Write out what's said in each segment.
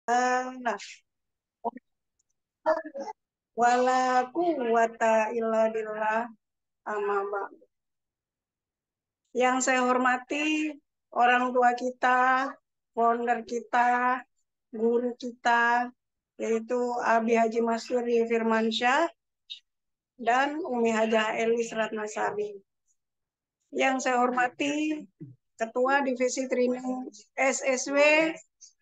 Nah, wala quwata illa billah amma ba'du. Yang saya hormati orang tua kita, founder kita, guru kita, yaitu Abi Haji Masuri Firmansyah dan Umi Hajah Elis Ratnasari. Yang saya hormati Ketua Divisi Training SSW,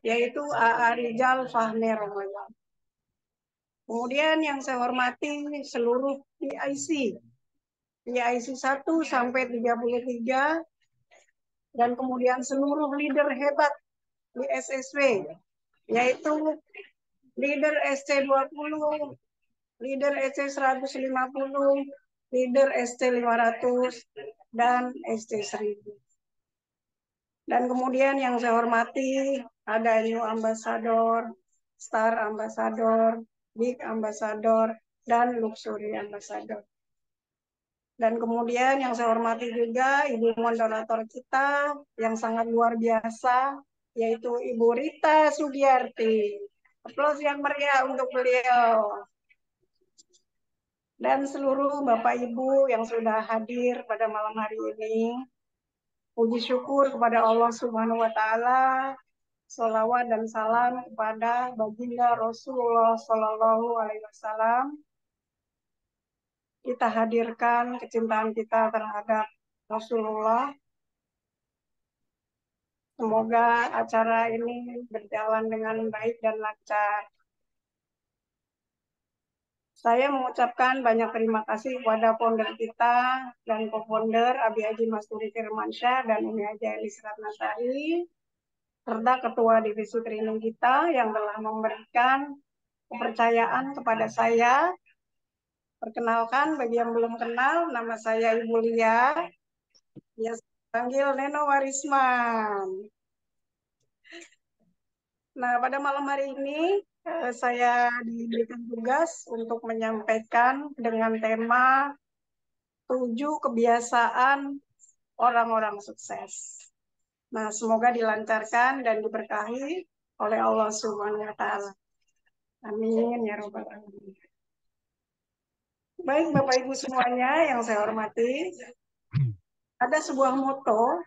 yaitu AA Rizal Fahmi Ramadan. Kemudian yang saya hormati seluruh PIC 1 sampai 33, dan kemudian seluruh leader hebat di SSW, yaitu leader SC20, leader SC150, leader SC500, dan SC1000. Dan kemudian yang saya hormati ada New Ambassador, Star Ambassador, Big Ambassador, dan Luxury Ambassador. Dan kemudian yang saya hormati juga Ibu moderator kita yang sangat luar biasa, yaitu Ibu Rita Sugiyarti. Aplaus yang meriah untuk beliau. Dan seluruh Bapak Ibu yang sudah hadir pada malam hari ini, puji syukur kepada Allah Subhanahu wa Ta'ala, sholawat dan salam kepada baginda Rasulullah Shallallahu Alaihi Wasallam. Kita hadirkan kecintaan kita terhadap Rasulullah. Semoga acara ini berjalan dengan baik dan lancar. Saya mengucapkan banyak terima kasih kepada founder kita dan co-founder Abi Haji Masuri Firmansyah dan Umi Hajah Elis Ratnasari, serta Ketua Divisi Training kita yang telah memberikan kepercayaan kepada saya. Perkenalkan, bagi yang belum kenal, nama saya Ibu Lia, biasa dipanggil Neno Warisman. Nah, pada malam hari ini saya diberikan tugas untuk menyampaikan dengan tema 7 kebiasaan orang-orang sukses. Nah, semoga dilancarkan dan diberkahi oleh Allah Subhanahu wa Ta'ala. Amin ya Rabbal alamin. Baik Bapak Ibu semuanya yang saya hormati, ada sebuah moto,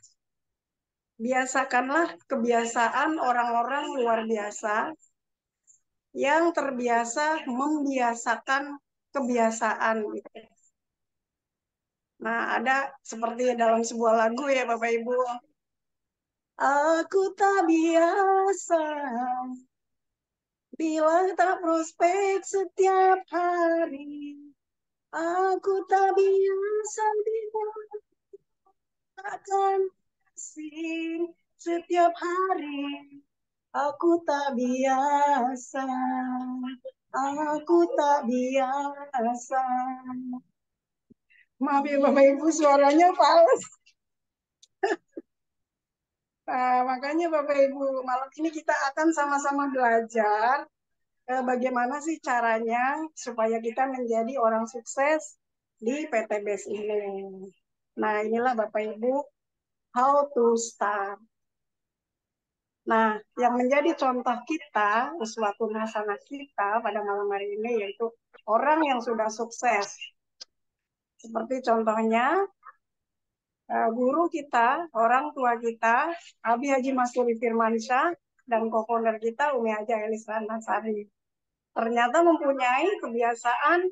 biasakanlah kebiasaan orang-orang luar biasa yang terbiasa membiasakan kebiasaan. Nah, ada seperti dalam sebuah lagu ya Bapak Ibu. Aku tak biasa bila tak prospek setiap hari. Aku tak biasa bila akan asing setiap hari. Aku tak biasa. Aku tak biasa. Maaf ya Bapak Ibu, suaranya fals. Nah, makanya Bapak Ibu, malam ini kita akan sama-sama belajar bagaimana sih caranya supaya kita menjadi orang sukses di PTBS ini. Nah, inilah Bapak Ibu, how to start. Nah, yang menjadi contoh kita, uswatun hasanah kita pada malam hari ini, yaitu orang yang sudah sukses. Seperti contohnya, guru kita, orang tua kita, Abi Haji Masuri Firmansyah, dan co-founder kita, Umi Hajah Elis Ratnasari. Ternyata mempunyai kebiasaan.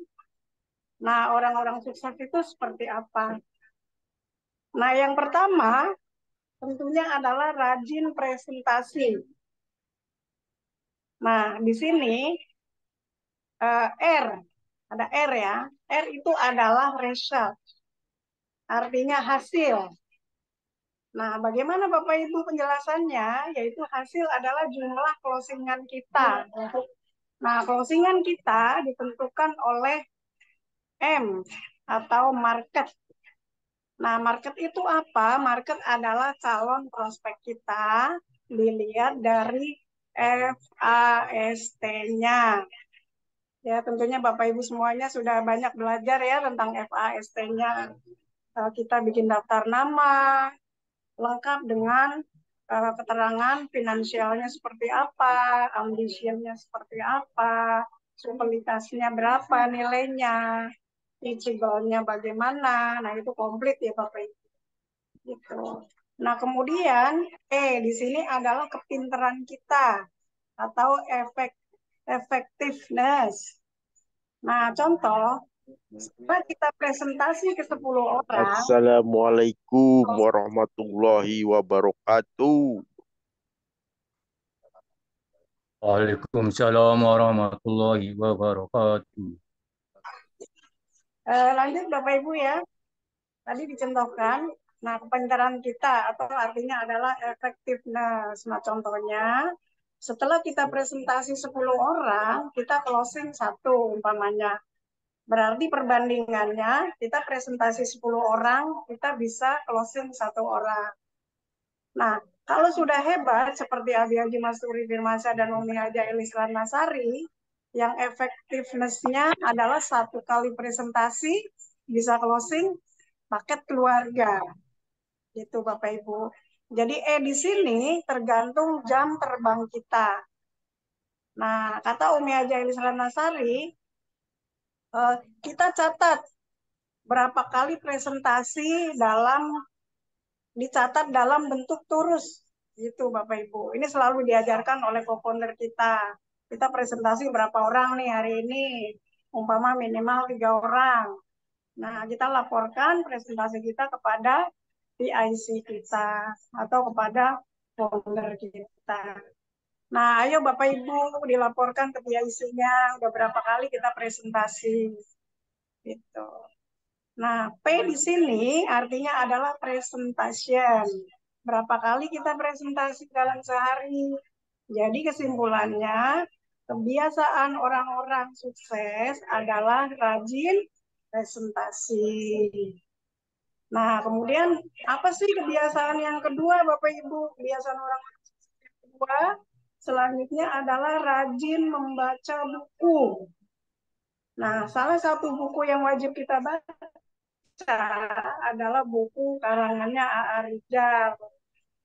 Nah, orang-orang sukses itu seperti apa? Nah, yang pertama, tentunya adalah rajin presentasi. Nah, di sini R, ada R ya. R itu adalah result, artinya hasil. Nah, bagaimana Bapak Ibu penjelasannya? Yaitu hasil adalah jumlah closingan kita. Nah, closingan kita ditentukan oleh M atau market. Nah, market itu apa? Market adalah calon prospek kita dilihat dari FAST-nya. Ya, tentunya Bapak Ibu semuanya sudah banyak belajar ya tentang FAST-nya. Kita bikin daftar nama lengkap dengan keterangan finansialnya seperti apa, ambitionnya seperti apa, supelitasnya berapa nilainya, teachable-nya bagaimana. Nah, itu komplit ya Bapak Ibu. Gitu. Nah, kemudian di sini adalah kepinteran kita atau effectiveness. Nah, contoh, setelah kita presentasi ke 10 orang, Assalamualaikum warahmatullahi wabarakatuh. Waalaikumsalam warahmatullahi wabarakatuh. lanjut Bapak Ibu ya. Tadi dicontohkan, nah kepintaran kita atau artinya adalah effectiveness. Nah contohnya, setelah kita presentasi 10 orang, kita closing satu umpamanya. Berarti perbandingannya, kita presentasi 10 orang, kita bisa closing satu orang. Nah, kalau sudah hebat, seperti Abi Haji Masturi Firmansyah dan Umi Haja Elis Ratnasari, yang effectiveness-nya adalah satu kali presentasi, bisa closing paket keluarga. Gitu Bapak Ibu. Jadi di sini tergantung jam terbang kita. Nah, kata Umi Haja Elis Ratnasari, kita catat berapa kali presentasi dicatat dalam bentuk turis. Gitu Bapak Ibu. Ini selalu diajarkan oleh co-founder kita. Kita presentasi berapa orang nih hari ini. Umpama minimal 3 orang. Nah, kita laporkan presentasi kita kepada PIC kita atau kepada founder kita. Nah, ayo Bapak Ibu dilaporkan ke PIC-nya udah berapa kali kita presentasi. Gitu. Nah, P di sini artinya adalah presentation. Berapa kali kita presentasi dalam sehari? Jadi kesimpulannya, kebiasaan orang-orang sukses adalah rajin presentasi. Nah, kemudian apa sih kebiasaan yang kedua, Bapak Ibu? Kebiasaan orang sukses yang kedua selanjutnya adalah rajin membaca buku. Nah, salah satu buku yang wajib kita baca adalah buku karangannya A.A. Rizal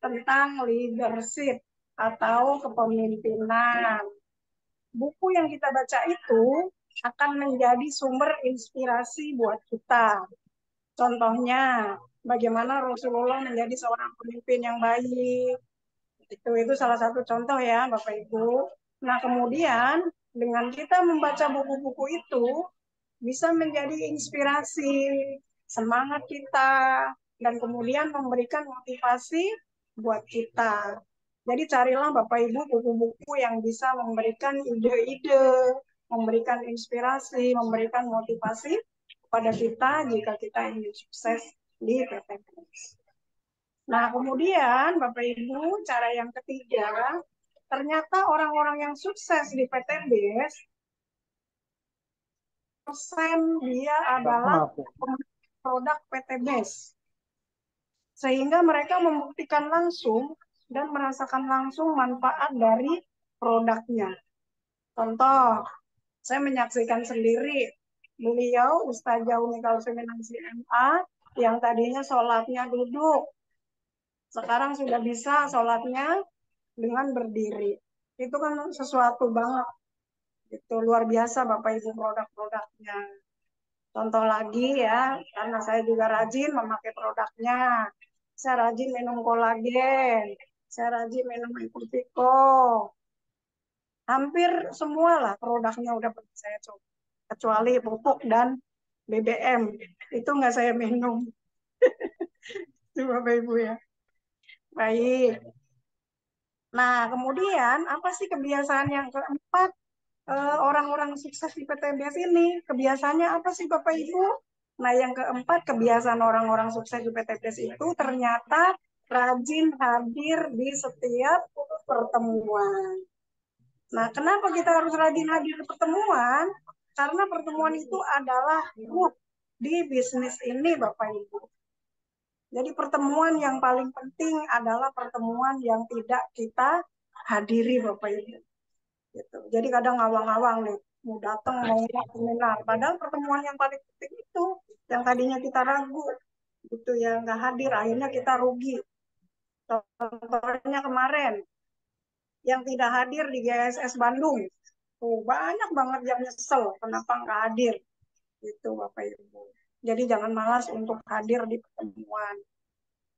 tentang leadership atau kepemimpinan. Buku yang kita baca itu akan menjadi sumber inspirasi buat kita. Contohnya, bagaimana Rasulullah menjadi seorang pemimpin yang baik. Itu salah satu contoh ya, Bapak Ibu. Nah, kemudian dengan kita membaca buku-buku itu bisa menjadi inspirasi, semangat kita, dan kemudian memberikan motivasi buat kita. Jadi carilah Bapak Ibu buku-buku yang bisa memberikan ide-ide, memberikan inspirasi, memberikan motivasi kepada kita jika kita ingin sukses di PTBS. Nah, kemudian Bapak Ibu, cara yang ketiga, ternyata orang-orang yang sukses di PTBS persen dia adalah produk PTBS. Sehingga mereka membuktikan langsung dan merasakan langsung manfaat dari produknya. Contoh, saya menyaksikan sendiri beliau Ustazah Umi Kalsuminansi MA yang tadinya sholatnya duduk, sekarang sudah bisa sholatnya dengan berdiri. Itu kan sesuatu banget. Itu luar biasa Bapak Ibu produk-produknya. Contoh lagi ya, karena saya juga rajin memakai produknya. Saya rajin minum kolagen, saya rajin minum Iputiko. Hampir semua lah produknya udah pernah saya coba. Kecuali pupuk dan BBM. Itu nggak saya minum. Itu Bapak Ibu ya. Baik. Nah, kemudian apa sih kebiasaan yang keempat orang-orang sukses di PTBS ini? Kebiasaannya apa sih Bapak Ibu? Nah, yang keempat kebiasaan orang-orang sukses di PTBS itu ternyata rajin hadir di setiap pertemuan. Nah, kenapa kita harus rajin hadir di pertemuan? Karena pertemuan itu adalah grup di bisnis ini Bapak Ibu. Jadi pertemuan yang paling penting adalah pertemuan yang tidak kita hadiri Bapak Ibu. Gitu. Jadi kadang ngawang-ngawang nih, mau datang mau nggak seminar. Padahal pertemuan yang paling penting itu yang tadinya kita ragu, gitu ya nggak hadir, akhirnya kita rugi. Contohnya kemarin yang tidak hadir di GSS Bandung, tuh banyak banget yang nyesel kenapa nggak hadir, gitu Bapak Ibu. Jadi jangan malas untuk hadir di pertemuan,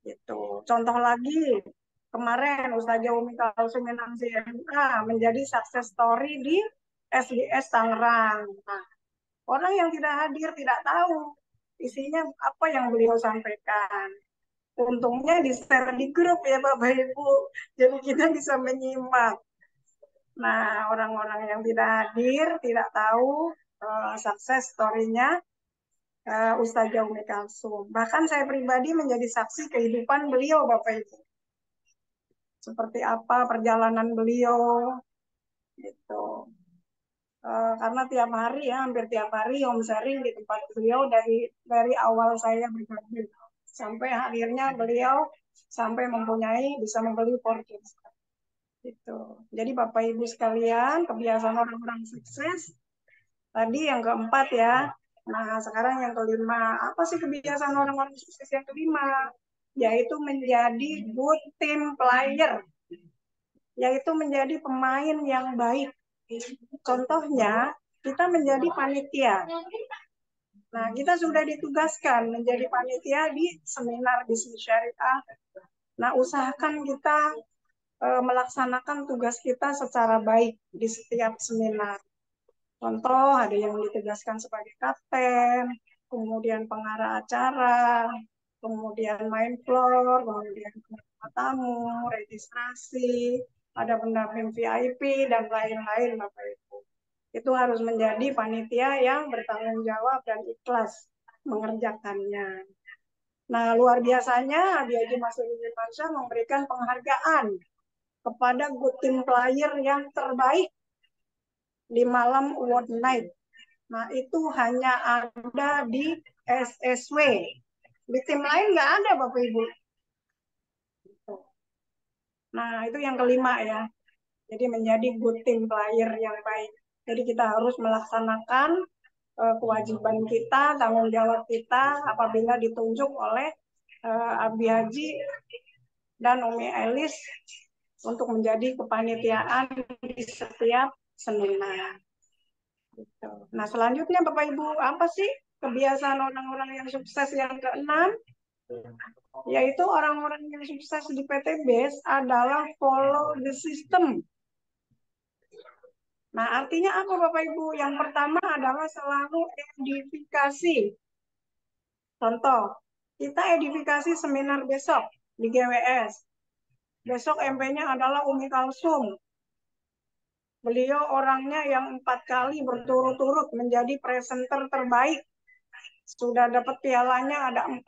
gitu. Contoh lagi, kemarin Ustazah Umi Kalsuminang CMA menjadi success story di SDS Tangerang. Nah, orang yang tidak hadir tidak tahu isinya apa yang beliau sampaikan. Untungnya di-share di grup ya Bapak Ibu, jadi kita bisa menyimak. Nah, orang-orang yang tidak hadir, tidak tahu sukses story-nya Ustazah Umi Kalsum. Bahkan saya pribadi menjadi saksi kehidupan beliau Bapak Ibu. Seperti apa perjalanan beliau, gitu. Karena tiap hari ya, hampir tiap hari home sharing di tempat beliau dari awal saya bergabung sampai akhirnya beliau sampai mempunyai bisa membeli Fortune. Gitu. Jadi Bapak Ibu sekalian, kebiasaan orang-orang sukses tadi yang keempat ya. Nah, sekarang yang kelima, apa sih kebiasaan orang-orang sukses yang kelima? Yaitu menjadi good team player, yaitu menjadi pemain yang baik. Contohnya, kita menjadi panitia. Nah, kita sudah ditugaskan menjadi panitia di seminar bisnis syariah. Nah, usahakan kita melaksanakan tugas kita secara baik di setiap seminar. Contoh, ada yang ditugaskan sebagai kapten, kemudian pengarah acara, kemudian main floor, kemudian tamu, registrasi, ada pendamping VIP, dan lain-lain Bapak Ibu. Itu harus menjadi panitia yang bertanggung jawab dan ikhlas mengerjakannya. Nah, luar biasanya Abi Haji Masudin Mansyah memberikan penghargaan kepada good team player yang terbaik di malam award night. Nah, itu hanya ada di SSW. Di tim lain nggak ada, Bapak Ibu. Nah, itu yang kelima ya. Jadi menjadi good team player yang baik. Jadi kita harus melaksanakan kewajiban kita, tanggung jawab kita apabila ditunjuk oleh Abi Haji dan Umi Elis untuk menjadi kepanitiaan di setiap seminar. Gitu. Nah, selanjutnya Bapak Ibu, apa sih kebiasaan orang-orang yang sukses yang keenam? Yaitu orang-orang yang sukses di PTBS adalah follow the system. Nah, artinya apa Bapak Ibu? Yang pertama adalah selalu edifikasi. Contoh, kita edifikasi seminar besok di GWS. Besok MP-nya adalah Umi Kalsum. Beliau orangnya yang 4 kali berturut-turut menjadi presenter terbaik. Sudah dapat pialanya ada 4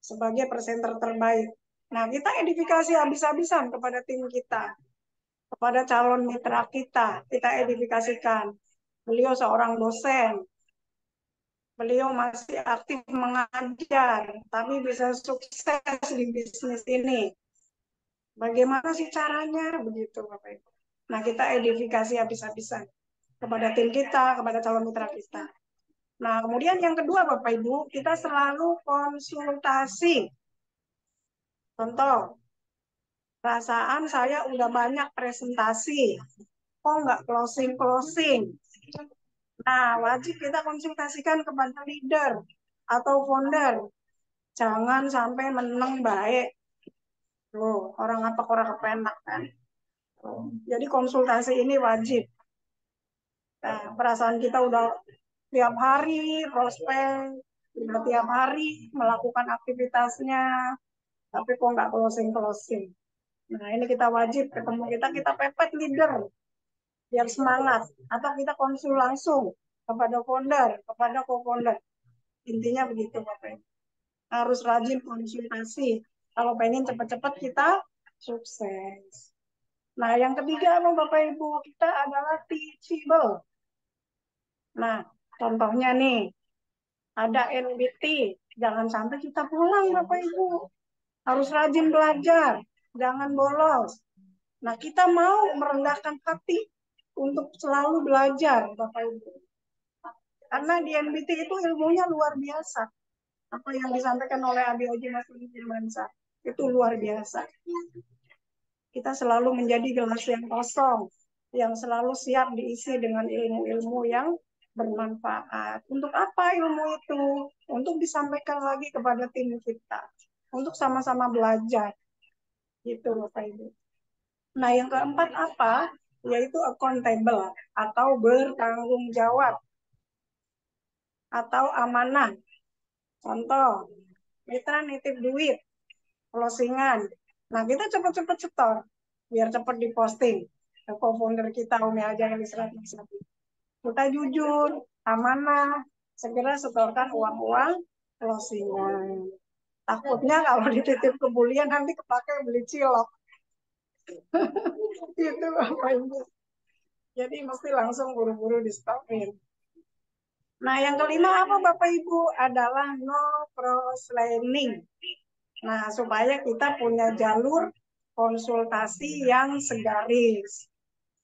sebagai presenter terbaik. Nah, kita edifikasi habis-habisan kepada tim kita, kepada calon mitra kita edifikasikan. Beliau seorang dosen, beliau masih aktif mengajar, tapi bisa sukses di bisnis ini. Bagaimana sih caranya? Begitu, Bapak Ibu. Nah, kita edifikasi habis-habisan kepada tim kita, kepada calon mitra kita. Nah, kemudian yang kedua, Bapak Ibu, kita selalu konsultasi. Contoh, perasaan saya udah banyak presentasi, kok nggak closing-closing? Nah, wajib kita konsultasikan kepada leader atau founder. Jangan sampai menang baik. Loh, orang apa orang kepenak kan? Jadi konsultasi ini wajib. Nah, perasaan kita udah tiap hari prospek, udah tiap hari melakukan aktivitasnya, tapi kok nggak closing-closing. Nah, ini kita wajib ketemu kita pepet leader, biar semangat. Atau kita konsul langsung kepada founder, kepada co-founder. Intinya begitu, Bapak. Harus rajin konsultasi. Kalau pengen cepat-cepat kita sukses. Nah, yang ketiga, Bapak Ibu, kita adalah teachable. Nah, contohnya nih, ada NBT. Jangan sampai kita pulang, Bapak Ibu. Harus rajin belajar, jangan bolos. Nah, kita mau merendahkan hati untuk selalu belajar, Bapak Ibu. Karena di NBT itu ilmunya luar biasa. Apa yang disampaikan oleh Abi Haji Masudin Firmansyah. Itu luar biasa. Kita selalu menjadi gelas yang kosong, yang selalu siap diisi dengan ilmu-ilmu yang bermanfaat. Untuk apa ilmu itu? Untuk disampaikan lagi kepada tim kita. Untuk sama-sama belajar. Gitu Bapak Ibu. Nah yang keempat apa? Yaitu accountable atau bertanggung jawab atau amanah. Contoh, mitra nitip duit, closingan. Nah, kita cepet-cepet setor, biar cepet diposting. Co-founder kita, Umi Aja yang Ratnasari. Kita jujur, amanah, segera setorkan uang-uang closingan. Takutnya kalau dititip ke bulian nanti kepake beli cilok. Itu apa Ibu. Jadi mesti langsung buru-buru di stopin. Nah, yang kelima apa Bapak Ibu? Adalah no cross-learning. Nah, supaya kita punya jalur konsultasi yang segaris.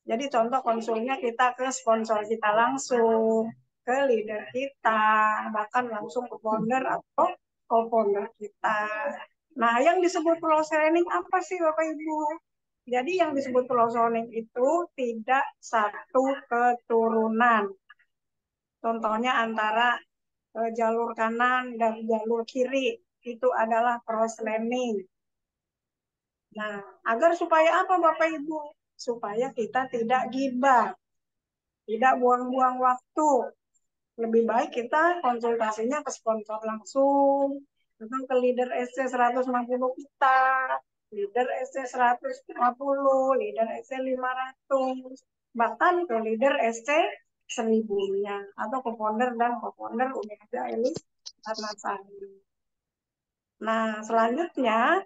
Jadi contoh konsulnya kita ke sponsor kita langsung, ke leader kita, bahkan langsung ke founder atau co-founder kita. Nah, yang disebut cross-learning apa sih Bapak Ibu? Jadi yang disebut cross-learning itu tidak satu keturunan. Contohnya antara jalur kanan dan jalur kiri itu adalah cross-learning. Nah, agar supaya apa Bapak Ibu? Supaya kita tidak gibah, tidak buang-buang waktu. Lebih baik kita konsultasinya ke sponsor langsung, atau ke leader SC 150 kita, leader SC 150, leader SC 500, bahkan ke leader SC 1000-nya, atau ke founder dan co-founder Umi Haja Elis Ratnasari. Nah, selanjutnya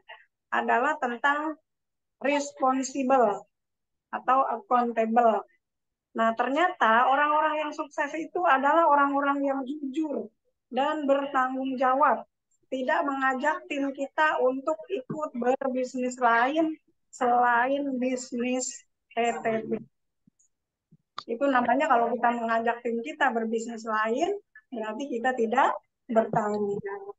adalah tentang responsible atau accountable. Nah, ternyata orang-orang yang sukses itu adalah orang-orang yang jujur dan bertanggung jawab. Tidak mengajak tim kita untuk ikut berbisnis lain selain bisnis PTB. Itu namanya kalau kita mengajak tim kita berbisnis lain, berarti kita tidak bertanggung jawab.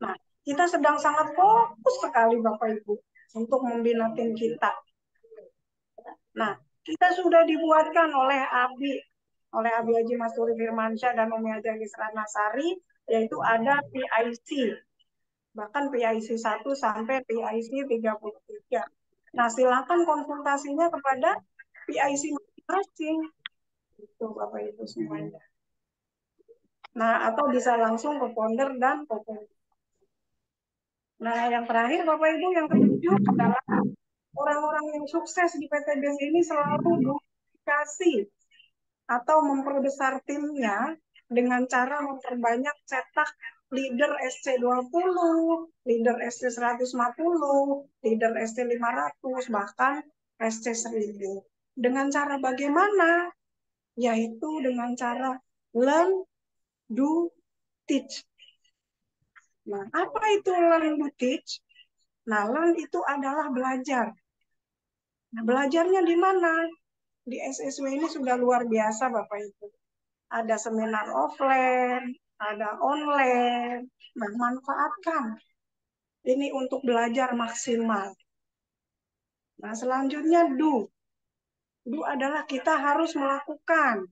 Nah, kita sedang sangat fokus sekali Bapak Ibu untuk membina tim kita. Nah, kita sudah dibuatkan oleh Abi Haji Masturi Firmansyah dan Umi Haja Ratnasari, yaitu ada PIC, bahkan PIC 1 sampai PIC 33. Nah, silakan konsultasinya kepada PIC masing-masing. Itu Bapak Ibu semuanya. Nah, atau bisa langsung ke founder dan co-founder. Nah, yang terakhir Bapak Ibu, yang ketujuh adalah orang-orang yang sukses di PTBS ini selalu dikasih atau memperbesar timnya dengan cara memperbanyak cetak leader SC20, leader SC150, leader SC500, bahkan SC1000. Dengan cara bagaimana? Yaitu dengan cara learn, do, teach. Nah, apa itu learn, do, teach? Nah, learn itu adalah belajar. Nah, belajarnya di mana? Di SSW ini sudah luar biasa Bapak Ibu. Ada seminar offline, ada online. Nah, manfaatkan ini untuk belajar maksimal. Nah, selanjutnya do. Do adalah kita harus melakukan.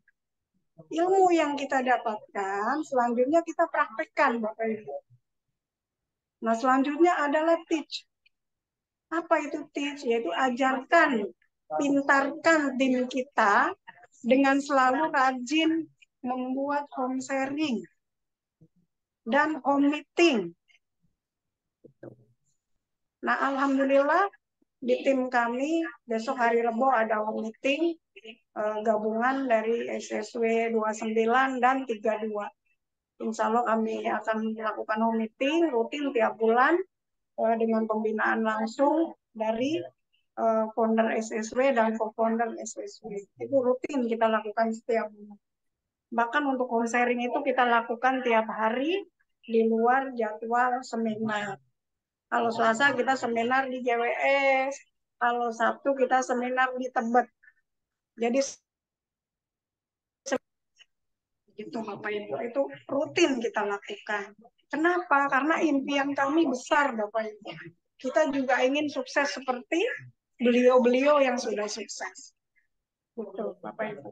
Ilmu yang kita dapatkan, selanjutnya kita praktekkan Bapak Ibu. Nah, selanjutnya adalah teach. Apa itu teach? Yaitu ajarkan, pintarkan tim kita dengan selalu rajin membuat home sharing dan home meeting. Nah, alhamdulillah di tim kami besok hari Rebo ada home meeting gabungan dari SSW 29 dan 32. Insya Allah kami akan melakukan home meeting rutin tiap bulan dengan pembinaan langsung dari founder SSW dan co-founder SSW. Itu rutin kita lakukan setiap bulan. Bahkan untuk home sharing itu kita lakukan tiap hari di luar jadwal seminar. Kalau Selasa kita seminar di JWS, kalau Sabtu kita seminar di Tebet. Jadi itu Bapak Ibu, itu rutin kita lakukan. Kenapa? Karena impian kami besar Bapak Ibu. kita juga ingin sukses seperti beliau-beliau yang sudah sukses. Betul, Bapak Ibu.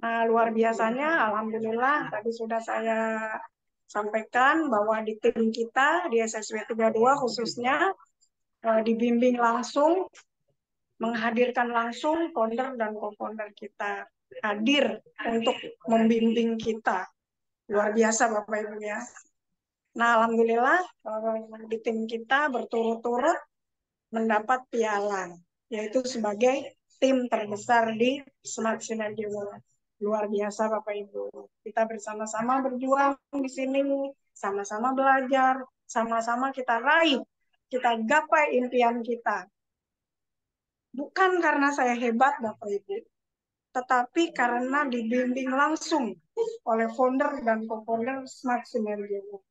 Nah, luar biasanya, alhamdulillah tadi sudah saya sampaikan bahwa di tim kita di SSW 32 khususnya dibimbing langsung, menghadirkan langsung founder dan co-founder kita hadir untuk membimbing kita. Luar biasa Bapak Ibu ya. Nah, alhamdulillah di tim kita berturut-turut mendapat piala, yaitu sebagai tim terbesar di Smart Synergy World. Luar biasa Bapak Ibu. Kita bersama-sama berjuang di sini, sama-sama belajar, sama-sama kita raih, kita gapai impian kita. Bukan karena saya hebat Bapak Ibu, tetapi karena dibimbing langsung oleh founder dan co-founder Smart Synergy World.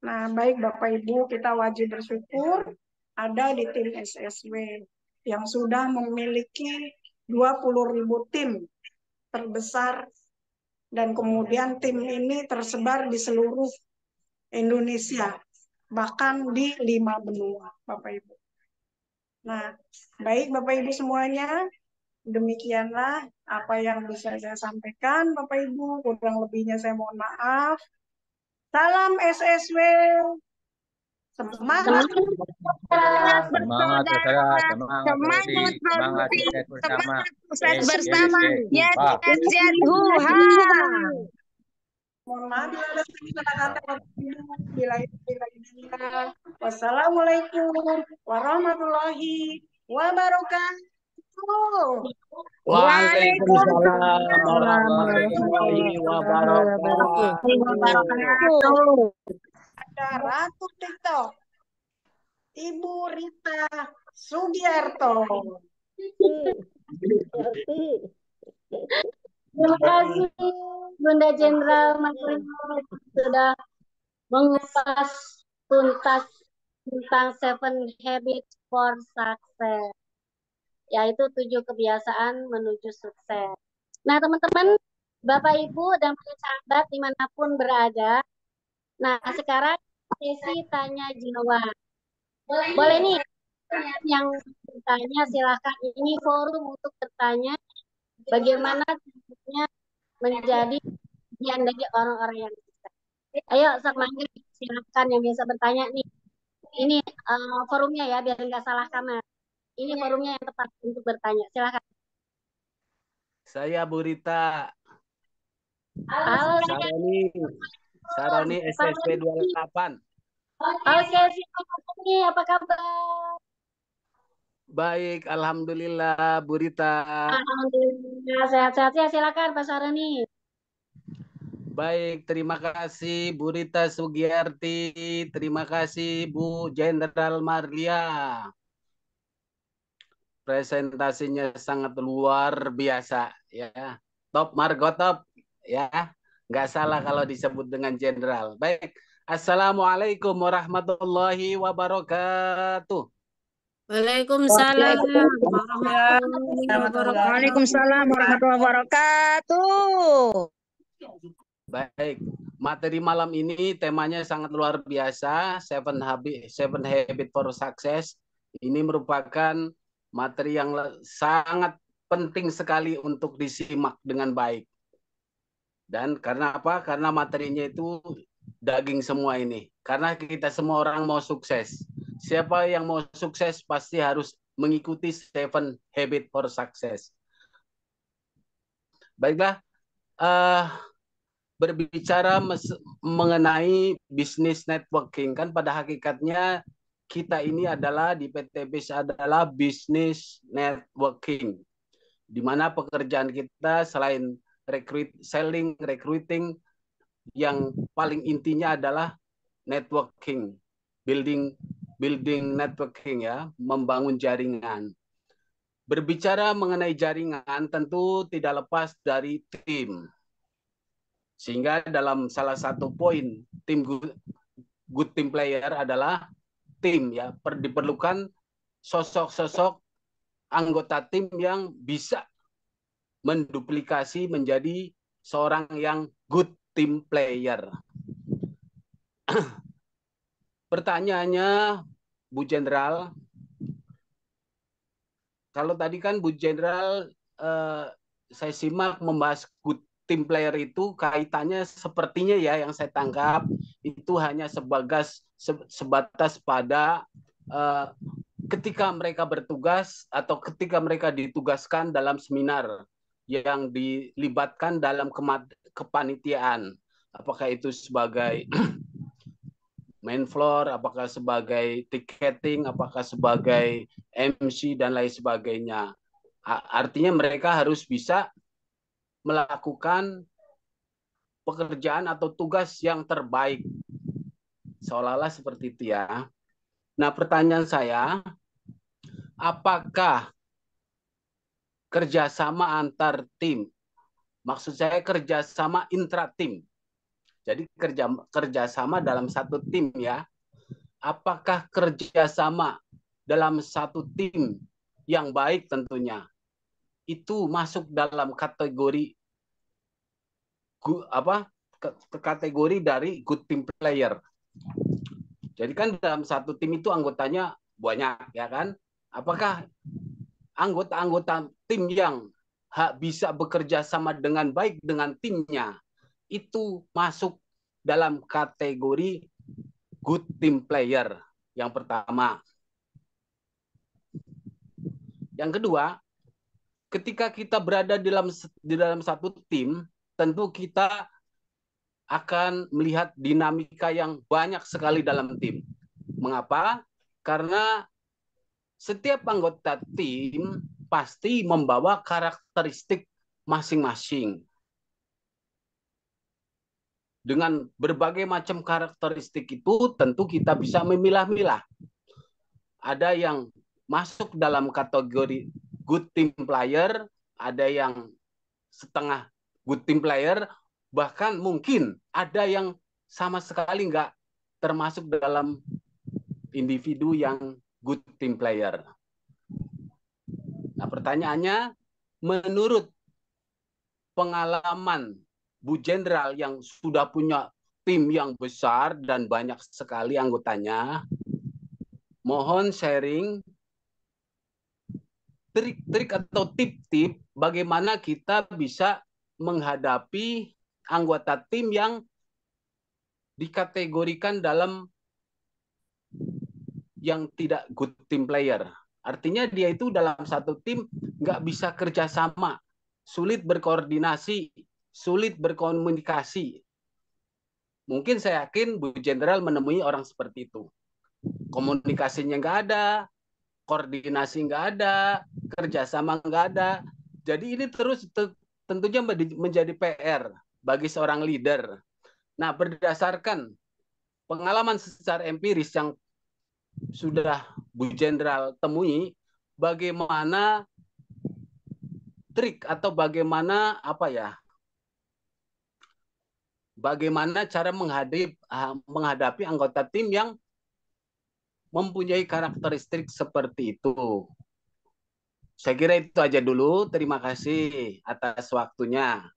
Nah, baik Bapak Ibu, kita wajib bersyukur ada di tim SSW yang sudah memiliki 20.000 tim terbesar dan kemudian tim ini tersebar di seluruh Indonesia, bahkan di 5 benua, Bapak Ibu. Nah, baik Bapak Ibu semuanya, demikianlah apa yang bisa saya sampaikan Bapak Ibu, kurang lebihnya saya mohon maaf. Salam SSW. Semangat. Semangat saudara, semangat Rodi, semangat sukses bersama. Sukses bersama. Ya, Pak. sehat Tuhan. Mohon maaf bila ada kata-kata bila wassalamualaikum warahmatullahi wabarakatuh. Waalaikumsalam warahmatullahi wabarakatuh. Ada Ratu TikTok, Ibu Rita Sugiarto. Terima kasih Bunda Jenderal Mas Rino sudah mengupas tuntas tentang 7 Habits for Success, yaitu 7 kebiasaan menuju sukses. Nah teman-teman, Bapak Ibu dan sahabat dimanapun berada, nah sekarang sesi tanya jawab. Boleh nih yang bertanya silahkan, ini forum untuk bertanya bagaimana caranya menjadi bagian dari orang-orang yang sukses. Ayo sok manggil, silahkan yang bisa bertanya nih. Ini forumnya ya biar nggak salah kamar. Ini forumnya yang tepat untuk bertanya. Silahkan. Saya Bu Rita. Halo. Saroni SSP 28. Oke, silakan nih. Apa kabar? Baik, alhamdulillah Bu Rita. Alhamdulillah sehat-sehat ya. Silakan Pak Saroni. Baik, terima kasih Bu Rita Sugiyarti. Terima kasih Bu Jenderal Marlia. Presentasinya sangat luar biasa ya. Top Margo top ya. Nggak salah kalau disebut dengan jenderal. Baik. Assalamualaikum warahmatullahi wabarakatuh. Waalaikumsalam warahmatullahi wabarakatuh. Waalaikumsalam warahmatullahi wabarakatuh. Baik, materi malam ini temanya sangat luar biasa. 7 Habit for Success. Ini merupakan materi yang sangat penting sekali untuk disimak dengan baik. Dan karena apa? Karena materinya itu daging semua ini. Karena kita semua orang mau sukses. Siapa yang mau sukses pasti harus mengikuti 7 Habit for Success. Baiklah, berbicara mengenai bisnis networking, kan pada hakikatnya kita ini adalah di PTBS adalah bisnis networking, di mana pekerjaan kita selain recruiting, yang paling intinya adalah networking, building networking ya, membangun jaringan. Berbicara mengenai jaringan tentu tidak lepas dari tim. Sehingga dalam salah satu poin tim good team player adalah tim ya, diperlukan sosok-sosok anggota tim yang bisa menduplikasi menjadi seorang yang good team player. pertanyaannya, Bu Jenderal, kalau tadi kan Bu Jenderal saya simak membahas good team player itu kaitannya sepertinya ya yang saya tangkap itu hanya sebatas pada ketika mereka bertugas atau ketika mereka ditugaskan dalam seminar yang dilibatkan dalam kepanitiaan. Apakah itu sebagai main floor, apakah sebagai ticketing, apakah sebagai MC, dan lain sebagainya. Artinya mereka harus bisa melakukan pekerjaan atau tugas yang terbaik. Seolah-olah seperti itu ya. Nah, pertanyaan saya, apakah kerjasama antar tim, maksud saya kerjasama intra-tim, jadi kerjasama dalam satu tim ya, apakah kerjasama dalam satu tim yang baik tentunya itu masuk dalam kategori kategori dari good team player. Jadi kan dalam satu tim itu anggotanya banyak ya kan? Apakah anggota-anggota tim yang bisa bekerja sama dengan baik dengan timnya itu masuk dalam kategori good team player? Yang pertama. Yang kedua, ketika kita berada di dalam satu tim, tentu kita akan melihat dinamika yang banyak sekali dalam tim. Mengapa? Karena setiap anggota tim pasti membawa karakteristik masing-masing. Dengan berbagai macam karakteristik itu tentu kita bisa memilah-milah. Ada yang masuk dalam kategori good team player, ada yang setengah good team player, bahkan mungkin ada yang sama sekali nggak termasuk dalam individu yang good team player. Nah, pertanyaannya, menurut pengalaman Bu Jenderal yang sudah punya tim yang besar dan banyak sekali anggotanya, mohon sharing trik-trik atau tip-tip bagaimana kita bisa menghadapi anggota tim yang dikategorikan dalam yang tidak good team player. Artinya dia itu dalam satu tim nggak bisa kerjasama, sulit berkoordinasi, sulit berkomunikasi. Mungkin saya yakin Bu Jenderal menemui orang seperti itu. Komunikasinya nggak ada, koordinasi nggak ada, kerjasama nggak ada. Jadi ini terus tentunya menjadi PR bagi seorang leader. Nah, berdasarkan pengalaman secara empiris yang sudah Bu Jenderal temui, bagaimana trik atau bagaimana bagaimana cara menghadapi anggota tim yang mempunyai karakteristik seperti itu. Saya kira itu aja dulu. Terima kasih atas waktunya.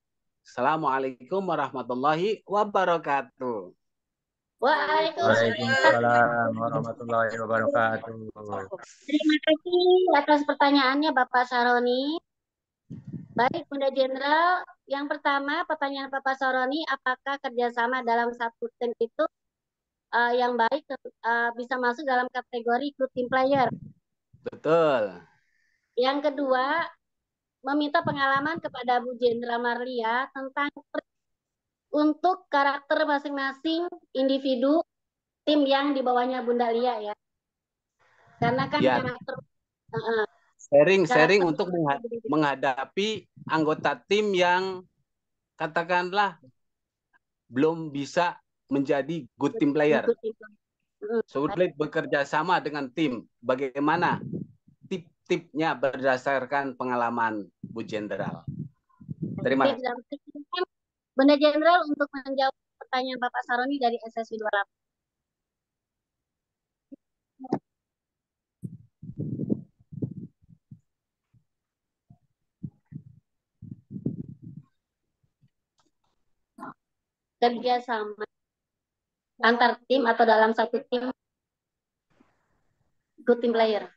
Assalamualaikum warahmatullahi wabarakatuh. Waalaikumsalam warahmatullahi wabarakatuh. Terima kasih atas pertanyaannya Bapak Saroni. Baik, Bunda Jenderal. Yang pertama, pertanyaan Bapak Saroni, apakah kerjasama dalam satu tim itu yang baik bisa masuk dalam kategori good team player? Betul. Yang kedua, meminta pengalaman kepada Bu Jenderal Marlia tentang untuk karakter masing-masing individu tim yang di bawahnya Bunda Lia ya. Karena kan Ya. karakter Sharing untuk menghadapi anggota tim yang katakanlah belum bisa menjadi good team player. Sulit bekerja sama dengan tim. Bagaimana tip-tipnya berdasarkan pengalaman Bu Jenderal? Terima kasih. Bunda Jenderal untuk menjawab pertanyaan Bapak Saroni dari SSW 28. Kerjasama antar tim atau dalam satu tim good team player.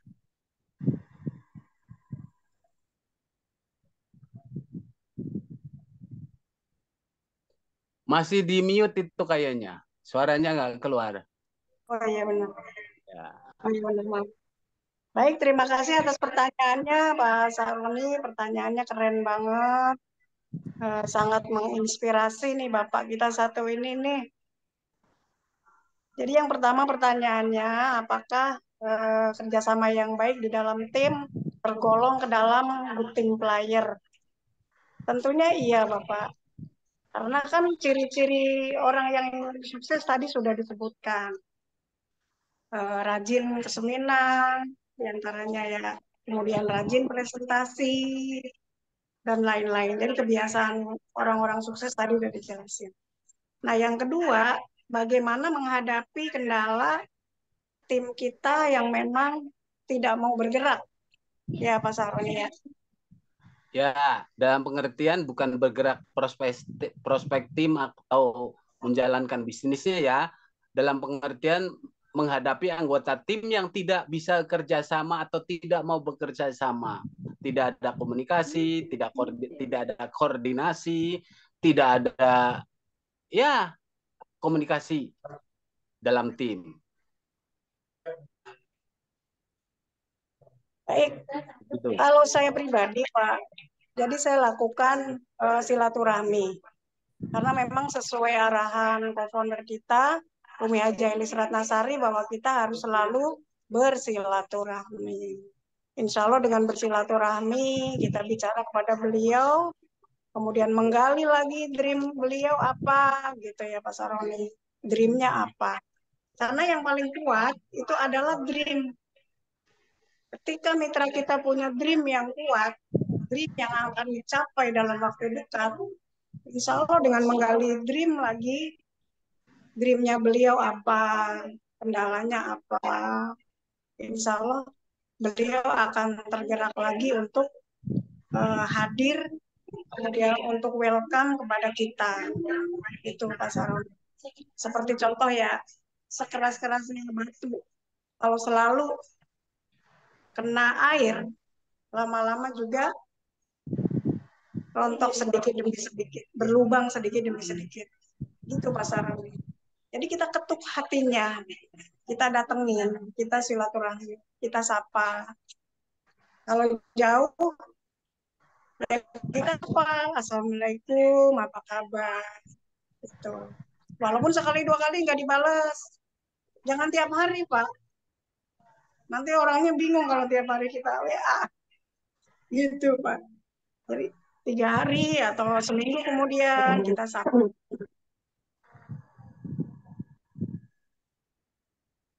Masih di mute itu kayaknya. Suaranya nggak keluar. Oh iya benar. Ya. Oh iya benar, maaf. Baik, terima kasih atas pertanyaannya, Pak Saroni. Pertanyaannya keren banget. Sangat menginspirasi nih Bapak kita satu ini nih. Jadi yang pertama pertanyaannya, apakah kerjasama yang baik di dalam tim tergolong ke dalam good team player? Tentunya iya Bapak. Karena kan ciri-ciri orang yang sukses tadi sudah disebutkan. Rajin ke seminar, diantaranya ya. Kemudian rajin presentasi, dan lain-lain. Jadi kebiasaan orang-orang sukses tadi udah dijelasin. Nah, yang kedua, bagaimana menghadapi kendala tim kita yang memang tidak mau bergerak. Ya, Pak Saroni ya. Ya, dalam pengertian bukan bergerak prospek tim atau menjalankan bisnisnya ya. Dalam pengertian menghadapi anggota tim yang tidak bisa kerjasama atau tidak mau bekerja sama. Tidak ada komunikasi, tidak ada koordinasi, tidak ada ya komunikasi dalam tim. Baik, Gitu. kalau saya pribadi Pak, jadi saya lakukan silaturahmi. Karena memang sesuai arahan co-founder kita, Umi Haja Elis Ratnasari, bahwa kita harus selalu bersilaturahmi. Insya Allah dengan bersilaturahmi, kita bicara kepada beliau, kemudian menggali lagi dream beliau apa, gitu ya Pak Saroni. Dreamnya apa? Karena yang paling kuat itu adalah dream. Ketika mitra kita punya dream yang kuat, dream yang akan dicapai dalam waktu dekat, insya Allah dengan menggali dream lagi, dreamnya beliau apa, kendalanya apa, insya Allah beliau akan tergerak lagi untuk hadir, kemudian untuk welcome kepada kita. Itu Pak Saroni. Seperti contoh ya, sekeras-kerasnya batu, kalau selalu kena air, lama-lama juga rontok sedikit demi sedikit, berlubang sedikit demi sedikit. Gitu Pak Saroni. Jadi kita ketuk hatinya, kita datengin, kita silaturahmi, kita sapa. Kalau jauh, kita apa? Assalamualaikum, apa kabar? Gitu. Walaupun sekali dua kali nggak dibalas, jangan tiap hari Pak. Nanti orangnya bingung kalau tiap hari kita WA. Gitu Pak. Jadi 3 hari atau seminggu kemudian kita sapa.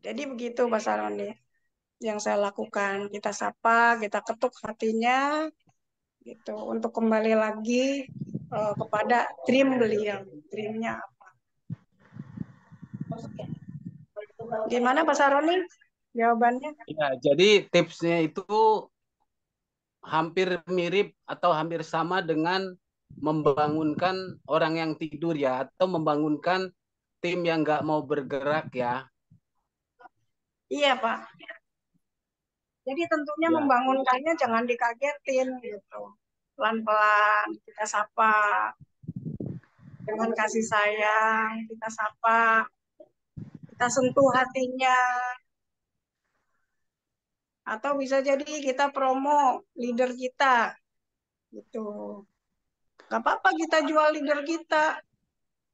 Jadi begitu Pak Saroni yang saya lakukan. Kita sapa, kita ketuk hatinya, gitu, untuk kembali lagi kepada dream beliau. Dreamnya apa? Gimana Pak Saroni jawabannya? Ya, jadi tipsnya itu hampir mirip atau hampir sama dengan membangunkan orang yang tidur ya, atau membangunkan tim yang nggak mau bergerak ya. Iya Pak. Jadi tentunya Ya. membangunkannya jangan dikagetin gitu. Pelan-pelan kita sapa. Dengan kasih sayang kita sapa. Kita sentuh hatinya. Atau bisa jadi kita promo leader kita. Gitu. Gak apa-apa kita jual leader kita.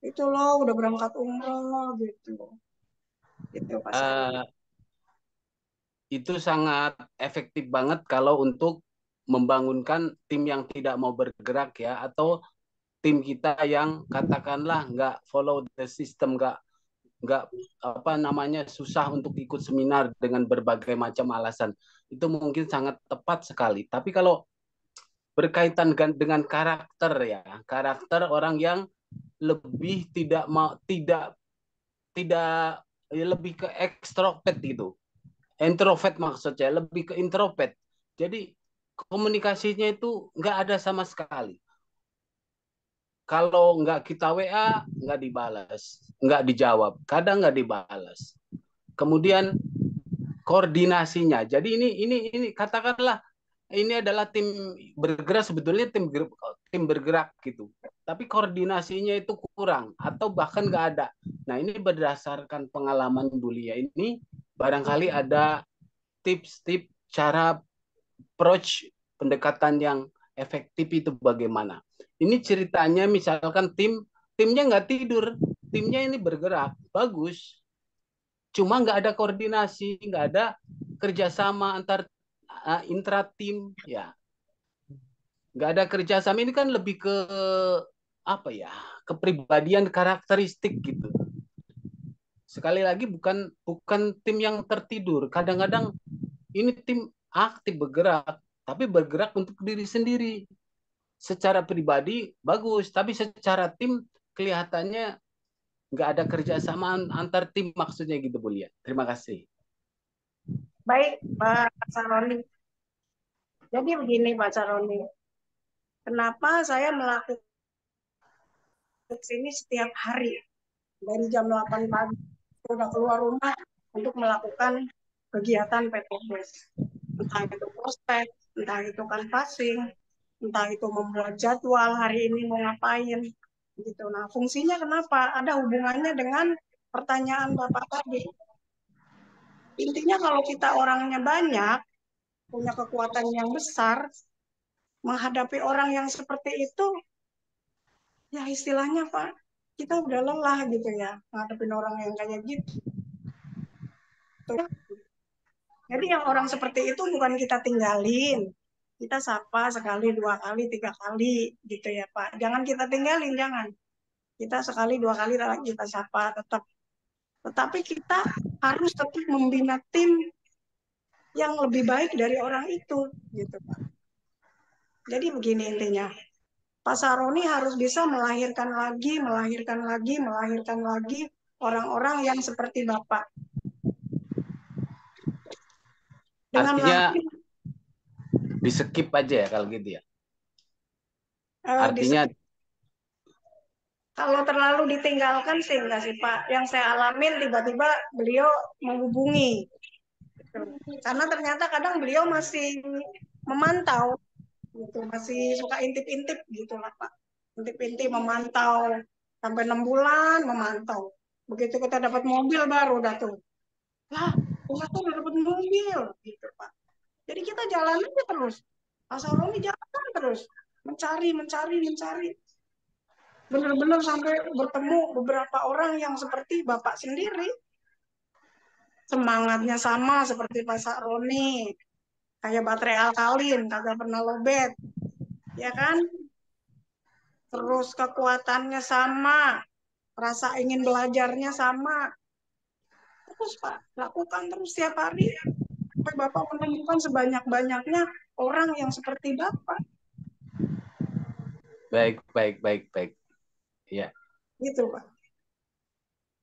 Itu loh udah berangkat umroh gitu. Gitu Pak Saroni. Itu sangat efektif banget kalau untuk membangunkan tim yang tidak mau bergerak ya, atau tim kita yang katakanlah nggak follow the system, nggak apa namanya susah untuk ikut seminar dengan berbagai macam alasan. Itu mungkin sangat tepat sekali. Tapi kalau berkaitan dengan karakter ya, karakter orang yang lebih tidak mau tidak lebih ke ekstrovert gitu. Introvert maksudnya, lebih ke introvert. Jadi komunikasinya itu nggak ada sama sekali. Kalau nggak kita WA, nggak dibalas, nggak dijawab, kadang nggak dibalas. Kemudian koordinasinya. Jadi ini katakanlah ini adalah tim bergerak, sebetulnya tim bergerak gitu. Tapi koordinasinya itu kurang atau bahkan nggak ada. Nah, ini berdasarkan pengalaman Bulia ini barangkali ada tips-tips cara approach pendekatan yang efektif itu bagaimana. Ini ceritanya misalkan timnya nggak tidur, timnya ini bergerak bagus, cuma nggak ada koordinasi, nggak ada kerjasama antar intra tim, ya nggak ada kerjasama. Ini kan lebih ke apa ya, kepribadian karakteristik gitu. Sekali lagi bukan tim yang tertidur. Kadang-kadang ini tim aktif bergerak, tapi bergerak untuk diri sendiri. Secara pribadi bagus, tapi secara tim kelihatannya nggak ada kerjasama antar tim, maksudnya gitu Bu Lia. Terima kasih. Baik, Pak Saroni. Jadi begini Pak Saroni, kenapa saya melakukan ini setiap hari dari jam 8 pagi sudah keluar rumah untuk melakukan kegiatan PTBES, entah itu prospek, entah itu canvassing, entah itu membuat jadwal hari ini mau ngapain gitu. Nah, fungsinya kenapa? Ada hubungannya dengan pertanyaan Bapak tadi. Intinya kalau kita orangnya banyak, punya kekuatan yang besar, menghadapi orang yang seperti itu, ya istilahnya Pak, kita udah lelah gitu ya, menghadapi orang yang kayak gitu. Jadi yang orang seperti itu bukan kita tinggalin, kita sapa sekali, 2 kali, 3 kali gitu ya Pak. Jangan kita tinggalin, jangan. Kita sekali, 2 kali kita sapa tetap. Tetapi kita harus tetap membina tim yang lebih baik dari orang itu gitu Pak. Jadi begini intinya. Pak Saroni harus bisa melahirkan lagi orang-orang yang seperti Bapak. Dengan Artinya lagi, di skip aja ya kalau gitu ya. Artinya Artinya kalau terlalu ditinggalkan sih enggak sih Pak. Yang saya alamin tiba-tiba beliau menghubungi. Karena ternyata kadang beliau masih memantau, gitu, masih suka intip-intip gitulah Pak. Intip-intip memantau sampai 6 bulan memantau. Begitu kita dapat mobil baru dah tuh. Lah, kita tuh udah dapat mobil gitu Pak. Jadi kita jalan aja terus. Pak Saroni jalan terus, mencari. Benar-benar sampai bertemu beberapa orang yang seperti Bapak sendiri. Semangatnya sama seperti Pak Saroni. Kayak baterai alkalin, kagak pernah lobet. Ya kan? Terus kekuatannya sama. Rasa ingin belajarnya sama. Terus Pak, lakukan terus setiap hari. Sampai Bapak menemukan sebanyak-banyaknya orang yang seperti Bapak. baik. Ya. Gitu Pak.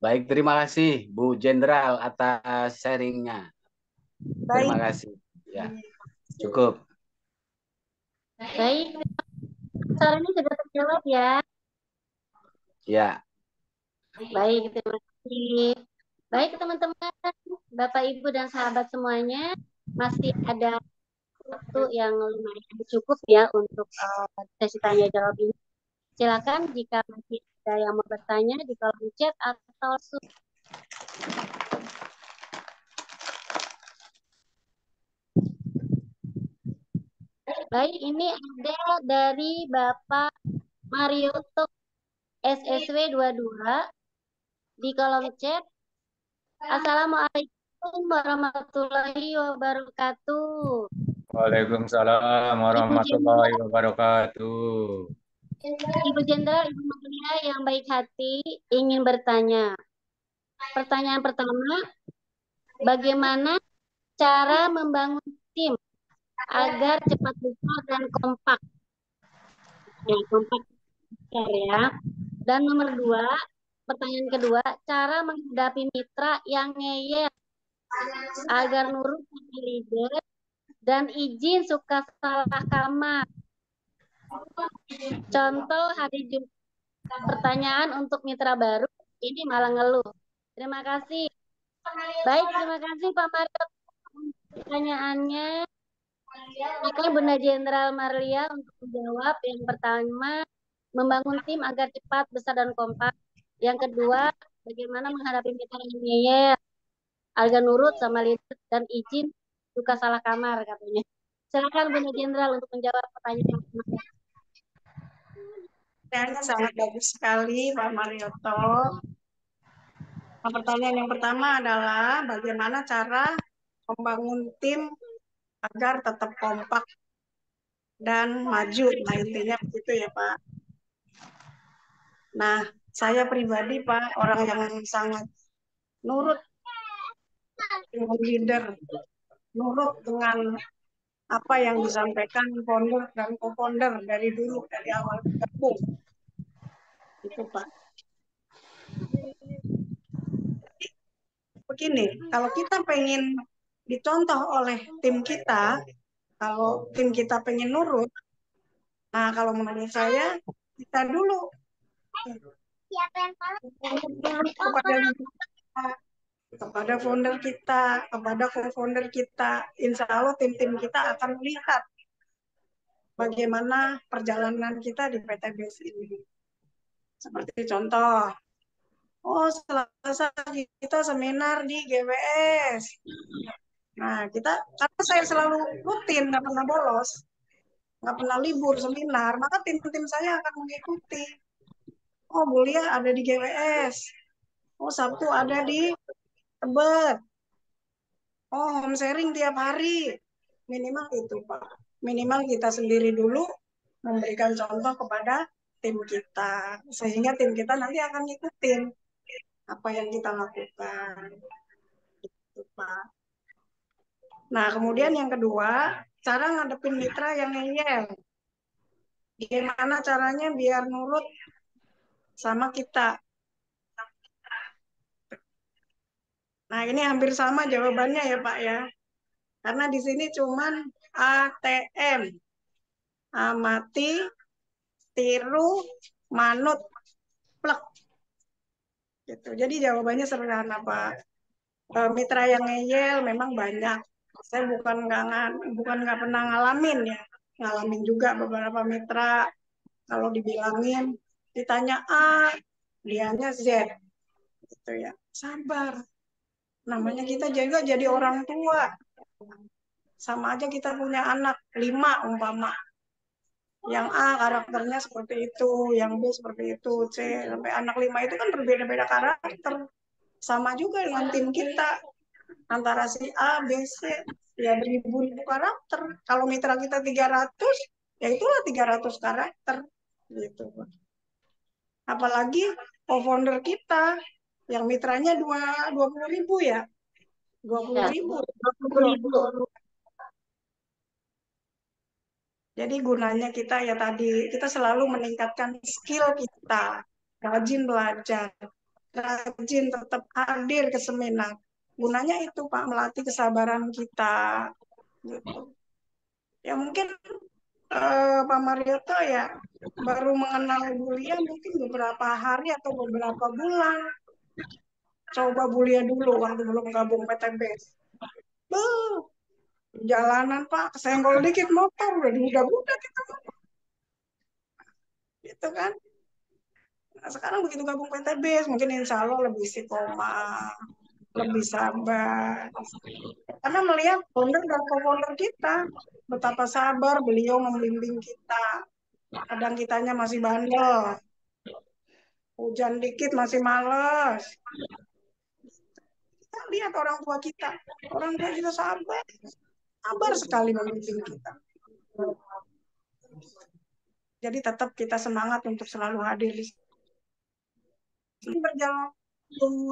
Baik, terima kasih Bu Jenderal atas sharingnya. Terima Baik. kasih. Ya, cukup. Baik, soalnya sudah terjawab ya. Ya. Baik, terima kasih. Baik teman-teman, Bapak Ibu dan sahabat semuanya, masih ada waktu yang lumayan cukup ya untuk sesi tanya jawab ini. Silakan jika masih ada yang mau bertanya di kolom chat atau baik, ini ada dari Bapak Marioto SSW 22 di kolom chat. Assalamualaikum warahmatullahi wabarakatuh. Waalaikumsalam warahmatullahi wabarakatuh. Ibu Jenderal, Ibu Mulia yang baik hati ingin bertanya. Pertanyaan pertama, bagaimana cara membangun tim agar cepat besar dan kompak? Ya, kompak ya. Dan nomor 2, pertanyaan kedua, cara menghadapi mitra yang ngeyel agar nurut sama leader dan izin suka salah kamar. Contoh hari Jumat. Pertanyaan untuk mitra baru, ini malah ngeluh. Terima kasih. Baik, terima kasih Pak Mario. pertanyaannya. Silakan Bunda Jenderal Marlia untuk menjawab. Yang pertama, membangun tim agar cepat, besar, dan kompak. Yang kedua, bagaimana menghadapi mitra yang ngeyel, Alga nurut sama leader dan izin suka salah kamar katanya. Silakan Bunda Jenderal untuk menjawab pertanyaan. Pertanyaannya sangat bagus sekali, Pak Marioto. Pertanyaan yang pertama adalah bagaimana cara membangun tim agar tetap kompak dan maju. Nah, intinya begitu ya, Pak. Nah, saya pribadi, Pak, orang yang sangat nurut dengan leader, nurut dengan apa yang disampaikan founder dan co-founder dari dulu, dari awal bergabung. Itu, Pak. Begini, kalau kita pengen dicontoh oleh tim kita, kalau tim kita pengen nurut, nah kalau menurut saya, kita dulu kepada founder kita, kepada co-founder kita, insya Allah tim-tim kita akan melihat bagaimana perjalanan kita di PTBS ini. Seperti contoh, oh Selasa kita seminar di GWS. Nah kita, karena saya selalu rutin, nggak pernah bolos, nggak pernah libur seminar, maka tim-tim saya akan mengikuti. Oh Bulia ada di GWS, oh Sabtu ada di Tebet, oh home sharing tiap hari. Minimal itu Pak, minimal kita sendiri dulu memberikan contoh kepada tim kita, sehingga tim kita nanti akan ngikutin apa yang kita lakukan. Gitu, Pak. Nah, kemudian yang kedua, cara ngadepin mitra yang ngeyel. Gimana caranya biar nurut sama kita? Nah, ini hampir sama jawabannya ya, Pak ya. Karena di sini cuman ATM. Amati, tiru, manut, plek. Gitu. Jadi jawabannya sederhana, Pak. Mitra yang ngeyel memang banyak. Saya bukan nggak pernah ngalamin ya, ngalamin juga beberapa mitra. Kalau dibilangin, ditanya A, dianya Z, gitu ya. Sabar. Namanya kita juga jadi orang tua. Sama aja kita punya anak 5 umpama. Yang A karakternya seperti itu, yang B seperti itu, C sampai anak 5 itu kan berbeda-beda karakter. Sama juga dengan tim kita. Antara si A, B, C, ya beribu-ribu karakter. Kalau mitra kita 300, ya itulah 300 karakter. Gitu. Apalagi co-founder kita, yang mitranya 20.000 ya. 20.000. 20.000. Jadi gunanya kita ya tadi, kita selalu meningkatkan skill kita. Rajin belajar, rajin tetap hadir ke seminar. Gunanya itu Pak, melatih kesabaran kita. Gitu. Ya mungkin Pak Marioto ya baru mengenal Bulia mungkin beberapa hari atau beberapa bulan. Coba Bulia dulu waktu belum gabung PTBS. Jalanan Pak, kesenggol dikit motor, udah budak gitu. Gitu kan. Nah, sekarang begitu gabung PTBS, mungkin insya Allah lebih istiqomah, lebih sabar. Karena melihat founder dan co-founder kita, betapa sabar beliau membimbing kita. Kadang kitanya masih bandel, hujan dikit masih males. Kita lihat orang tua kita sabar, sabar sekali membimbing kita. Jadi tetap kita semangat untuk selalu hadir di sini. Berjalan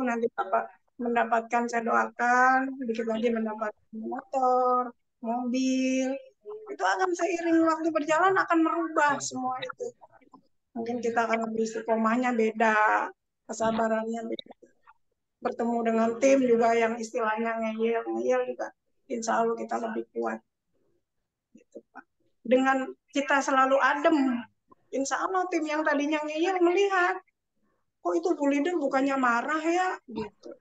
nanti Bapak mendapatkan, saya doakan sedikit lagi mendapatkan motor, mobil. Itu akan seiring waktu berjalan akan merubah semua itu. Mungkin kita akan lebih istiqomahnya beda, kesabarannya beda. Bertemu dengan tim juga yang istilahnya ngeyel juga, insya Allah kita lebih kuat. Gitu, Pak. Dengan kita selalu adem, insya Allah tim yang tadinya ngeyel melihat, kok itu Bu Leader bukannya marah ya, gitu.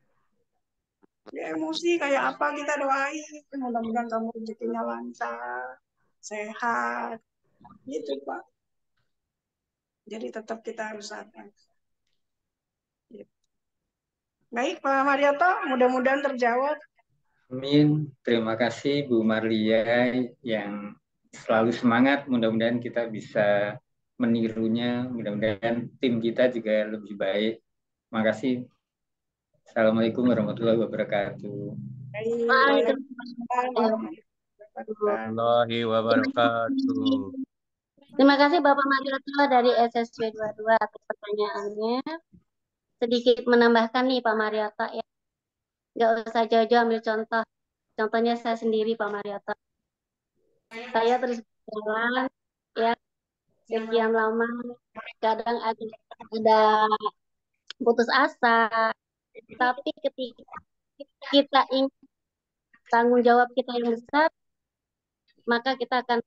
Dia emosi kayak apa kita doain. Mudah-mudahan kamu rezekinya lancar, sehat. Gitu Pak. Jadi tetap kita harus sabar. Gitu. Baik Pak Marioto, mudah-mudahan terjawab. Amin. Terima kasih Bu Marlia yang selalu semangat. Mudah-mudahan kita bisa menirunya. Mudah-mudahan tim kita juga lebih baik. Terima kasih. Assalamualaikum warahmatullahi wabarakatuh. Baik, Waalaikumsalam warahmatullahi wabarakatuh. Warahmatullahi wabarakatuh. Terima kasih Bapak Marioto dari SSW 22 atas pertanyaannya. Sedikit menambahkan nih Pak Marioto ya. Nggak usah jauh-jauh ambil contoh. Contohnya saya sendiri Pak Marioto. Saya terus berjalan ya sekian lama. Kadang ada putus asa. Tapi ketika kita ingin tanggung jawab kita yang besar, maka kita akan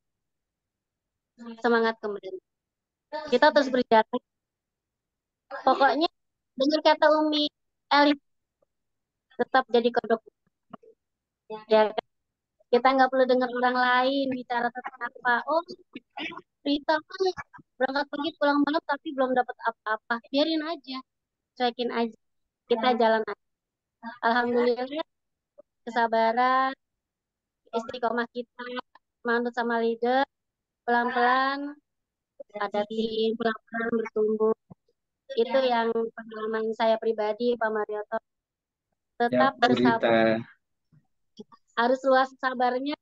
semangat kembali. Kita terus berjalan. Pokoknya dengan kata Umi Elis, tetap jadi kodok. Ya, kita nggak perlu dengar orang lain bicara tentang apa. Oh, Rita kan berangkat pergi pulang malam tapi belum dapat apa-apa. Biarin aja, cuekin aja. Kita jalan aja. Alhamdulillah, kesabaran, istiqomah kita, manut sama leader, pelan-pelan, ada tim, pelan-pelan bertumbuh. Itu yang pengalaman saya pribadi, Pak Marioto. Ya, Tetap Bu bersabar, Rita. harus luas sabarnya,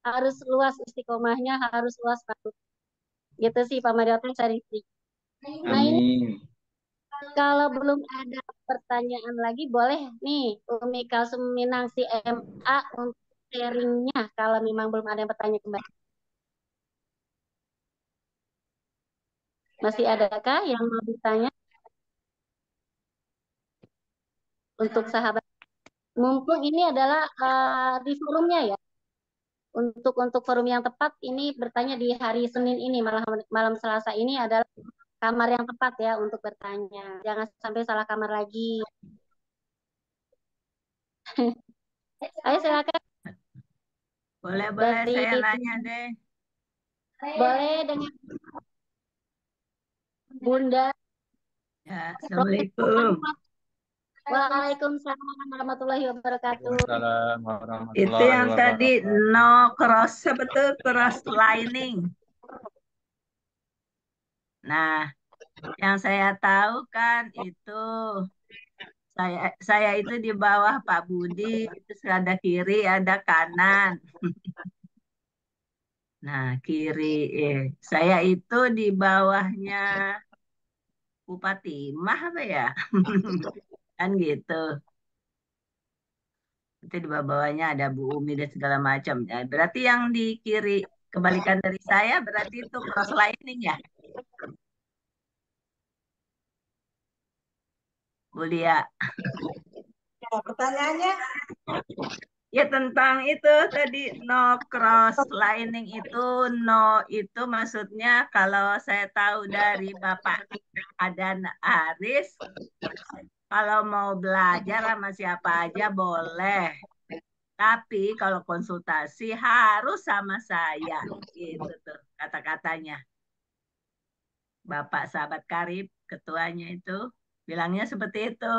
harus luas istiqomahnya, harus luas manut. Gitu sih Pak Marioto saya Rizky. Nah ini Amin. kalau belum ada pertanyaan lagi, boleh nih Umi Kalsum Minang si MA untuk sharingnya kalau memang belum ada yang bertanya kembali. Masih adakah yang mau ditanya untuk sahabat? Mumpung ini adalah di forumnya ya. Untuk forum yang tepat ini bertanya di hari Senin ini, malam Selasa ini adalah kamar yang tepat ya untuk bertanya. Jangan sampai salah kamar lagi. Ayo silakan. Boleh Dari saya nanya deh. boleh dengan Bunda. Ya, Assalamualaikum. Waalaikumsalam warahmatullahi wabarakatuh. Waalaikumsalam Itu warahmatullahi yang tadi wabarakatuh. no cross, betul cross lining. Nah, yang saya tahu kan itu saya itu di bawah Pak Budi, terus ada kiri, ada kanan. Nah, kiri saya itu di bawahnya Bupati Mah apa ya? Kan gitu. Itu di bawahnya ada Bu Umi dan segala macam. Ya, berarti yang di kiri kebalikan dari saya berarti itu cross lining ya, Bu Lia. Ya, pertanyaannya Ya tentang itu tadi no cross lining itu no itu maksudnya kalau saya tahu dari Bapak Adan Aris kalau mau belajar sama siapa aja boleh. Tapi kalau konsultasi harus sama saya. Gitu tuh kata-katanya. Bapak sahabat karib, ketuanya itu bilangnya seperti itu.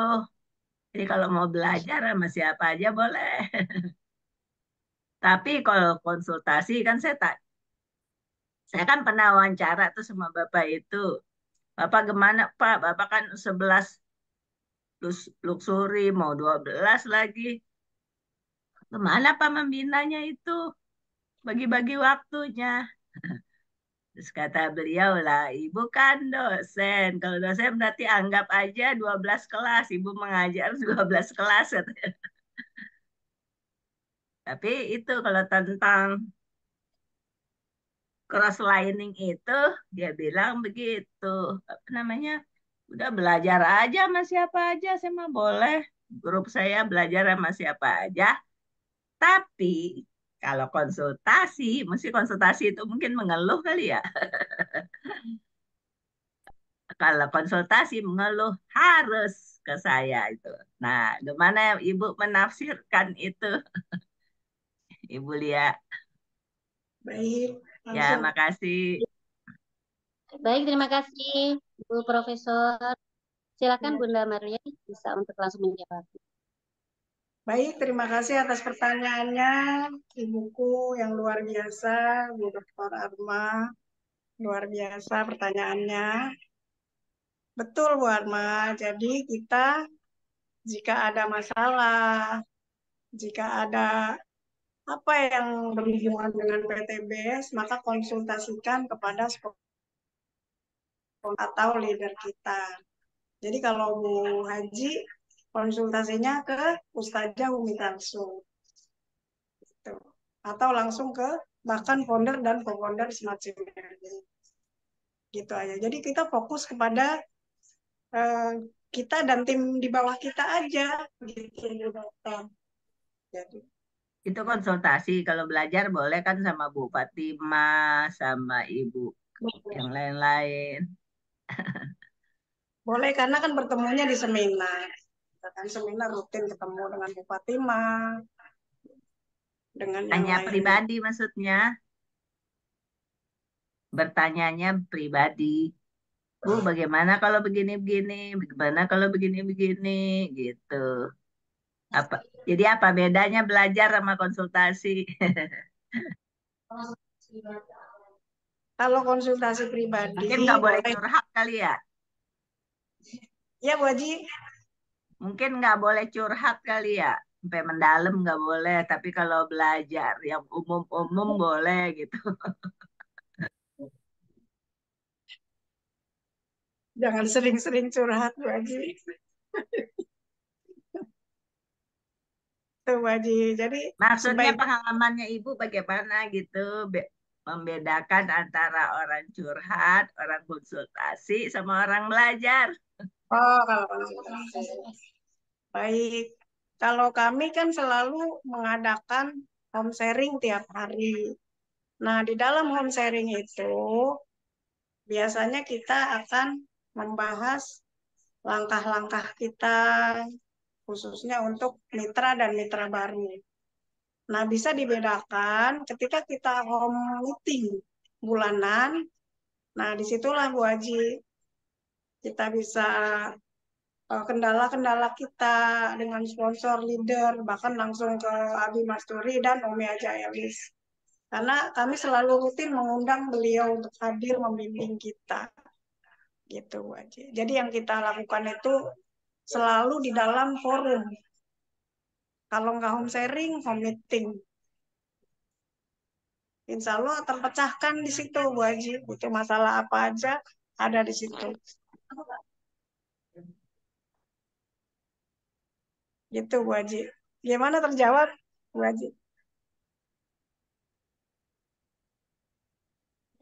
Jadi kalau mau belajar sama siapa aja boleh. Tapi kalau konsultasi kan saya kan pernah wawancara tuh sama Bapak itu. Bapak gimana Pak? Bapak kan 11 luxury, mau 12 lagi. Gimana Pak membinanya itu? Bagi-bagi waktunya. Terus kata beliau lah, ibu kan dosen. Kalau dosen berarti anggap aja 12 kelas. Ibu mengajar 12 kelas. Tapi itu kalau tentang cross lining itu, dia bilang begitu. Apa namanya? Udah belajar aja sama siapa aja, saya mah boleh. Grup saya belajar sama siapa aja. Tapi kalau konsultasi, mesti konsultasi itu mungkin mengeluh kali ya. Kalau konsultasi mengeluh harus ke saya itu. Nah, gimana Ibu menafsirkan itu, Ibu Lia? Baik, Ya, langsung. makasih. Baik, terima kasih Bu Profesor. Silakan Ya. Bunda Maria bisa untuk langsung menjawab. Baik, terima kasih atas pertanyaannya, Ibuku yang luar biasa, Bu Dr. Arma. Luar biasa pertanyaannya. Betul, Bu Arma. Jadi kita jika ada masalah, jika ada apa yang berhubungan dengan PTBS, maka konsultasikan kepada sponsor atau leader kita. Jadi kalau Bu Haji, konsultasinya ke Ustazah Umi Kalsum. Gitu. Atau langsung ke bahkan founder dan co-founder Smart Synergy. Gitu aja. Jadi kita fokus kepada kita dan tim di bawah kita aja. Gitu, Bu Dokter. Jadi, Itu konsultasi, kalau belajar boleh kan sama Bu Fatimah, sama Ibu yang lain-lain. boleh karena kan bertemunya di seminar. Kita kan seminar rutin ketemu dengan Bu Fatimah, dengan yang Hanya lainnya. pribadi maksudnya, bertanyanya pribadi. Bu, bagaimana kalau begini-begini? Bagaimana kalau begini-begini? Gitu. Apa? Jadi apa bedanya belajar sama konsultasi? Kalau konsultasi pribadi Mungkin nggak boleh boleh. curhat kali ya? Ya Bu Haji, Mungkin nggak boleh curhat kali ya? Sampai mendalam nggak boleh. Tapi kalau belajar yang umum-umum boleh gitu. jangan sering-sering curhat Bu Haji. Tuh Bu Haji. Jadi Maksudnya sebaik pengalamannya Ibu bagaimana gitu? Membedakan antara orang curhat, orang konsultasi, sama orang belajar. kalau konsultasi. Baik. Kalau kami kan selalu mengadakan home sharing tiap hari. Nah, di dalam home sharing itu biasanya kita akan membahas langkah-langkah kita khususnya untuk mitra dan mitra baru. Nah, bisa dibedakan ketika kita home meeting bulanan. Nah, disitulah Bu Haji kita bisa kendala-kendala kita dengan sponsor, leader, bahkan langsung ke Abi Masturi dan Umi Aja Elis. Karena kami selalu rutin mengundang beliau untuk hadir membimbing kita. Gitu Bu Haji. Jadi yang kita lakukan itu selalu di dalam forum. Kalau nggak home sharing, home meeting. Insya Allah terpecahkan di situ, Bu Haji. Itu masalah apa aja ada di situ. Gitu, Bu Haji. Gimana terjawab, Bu Haji?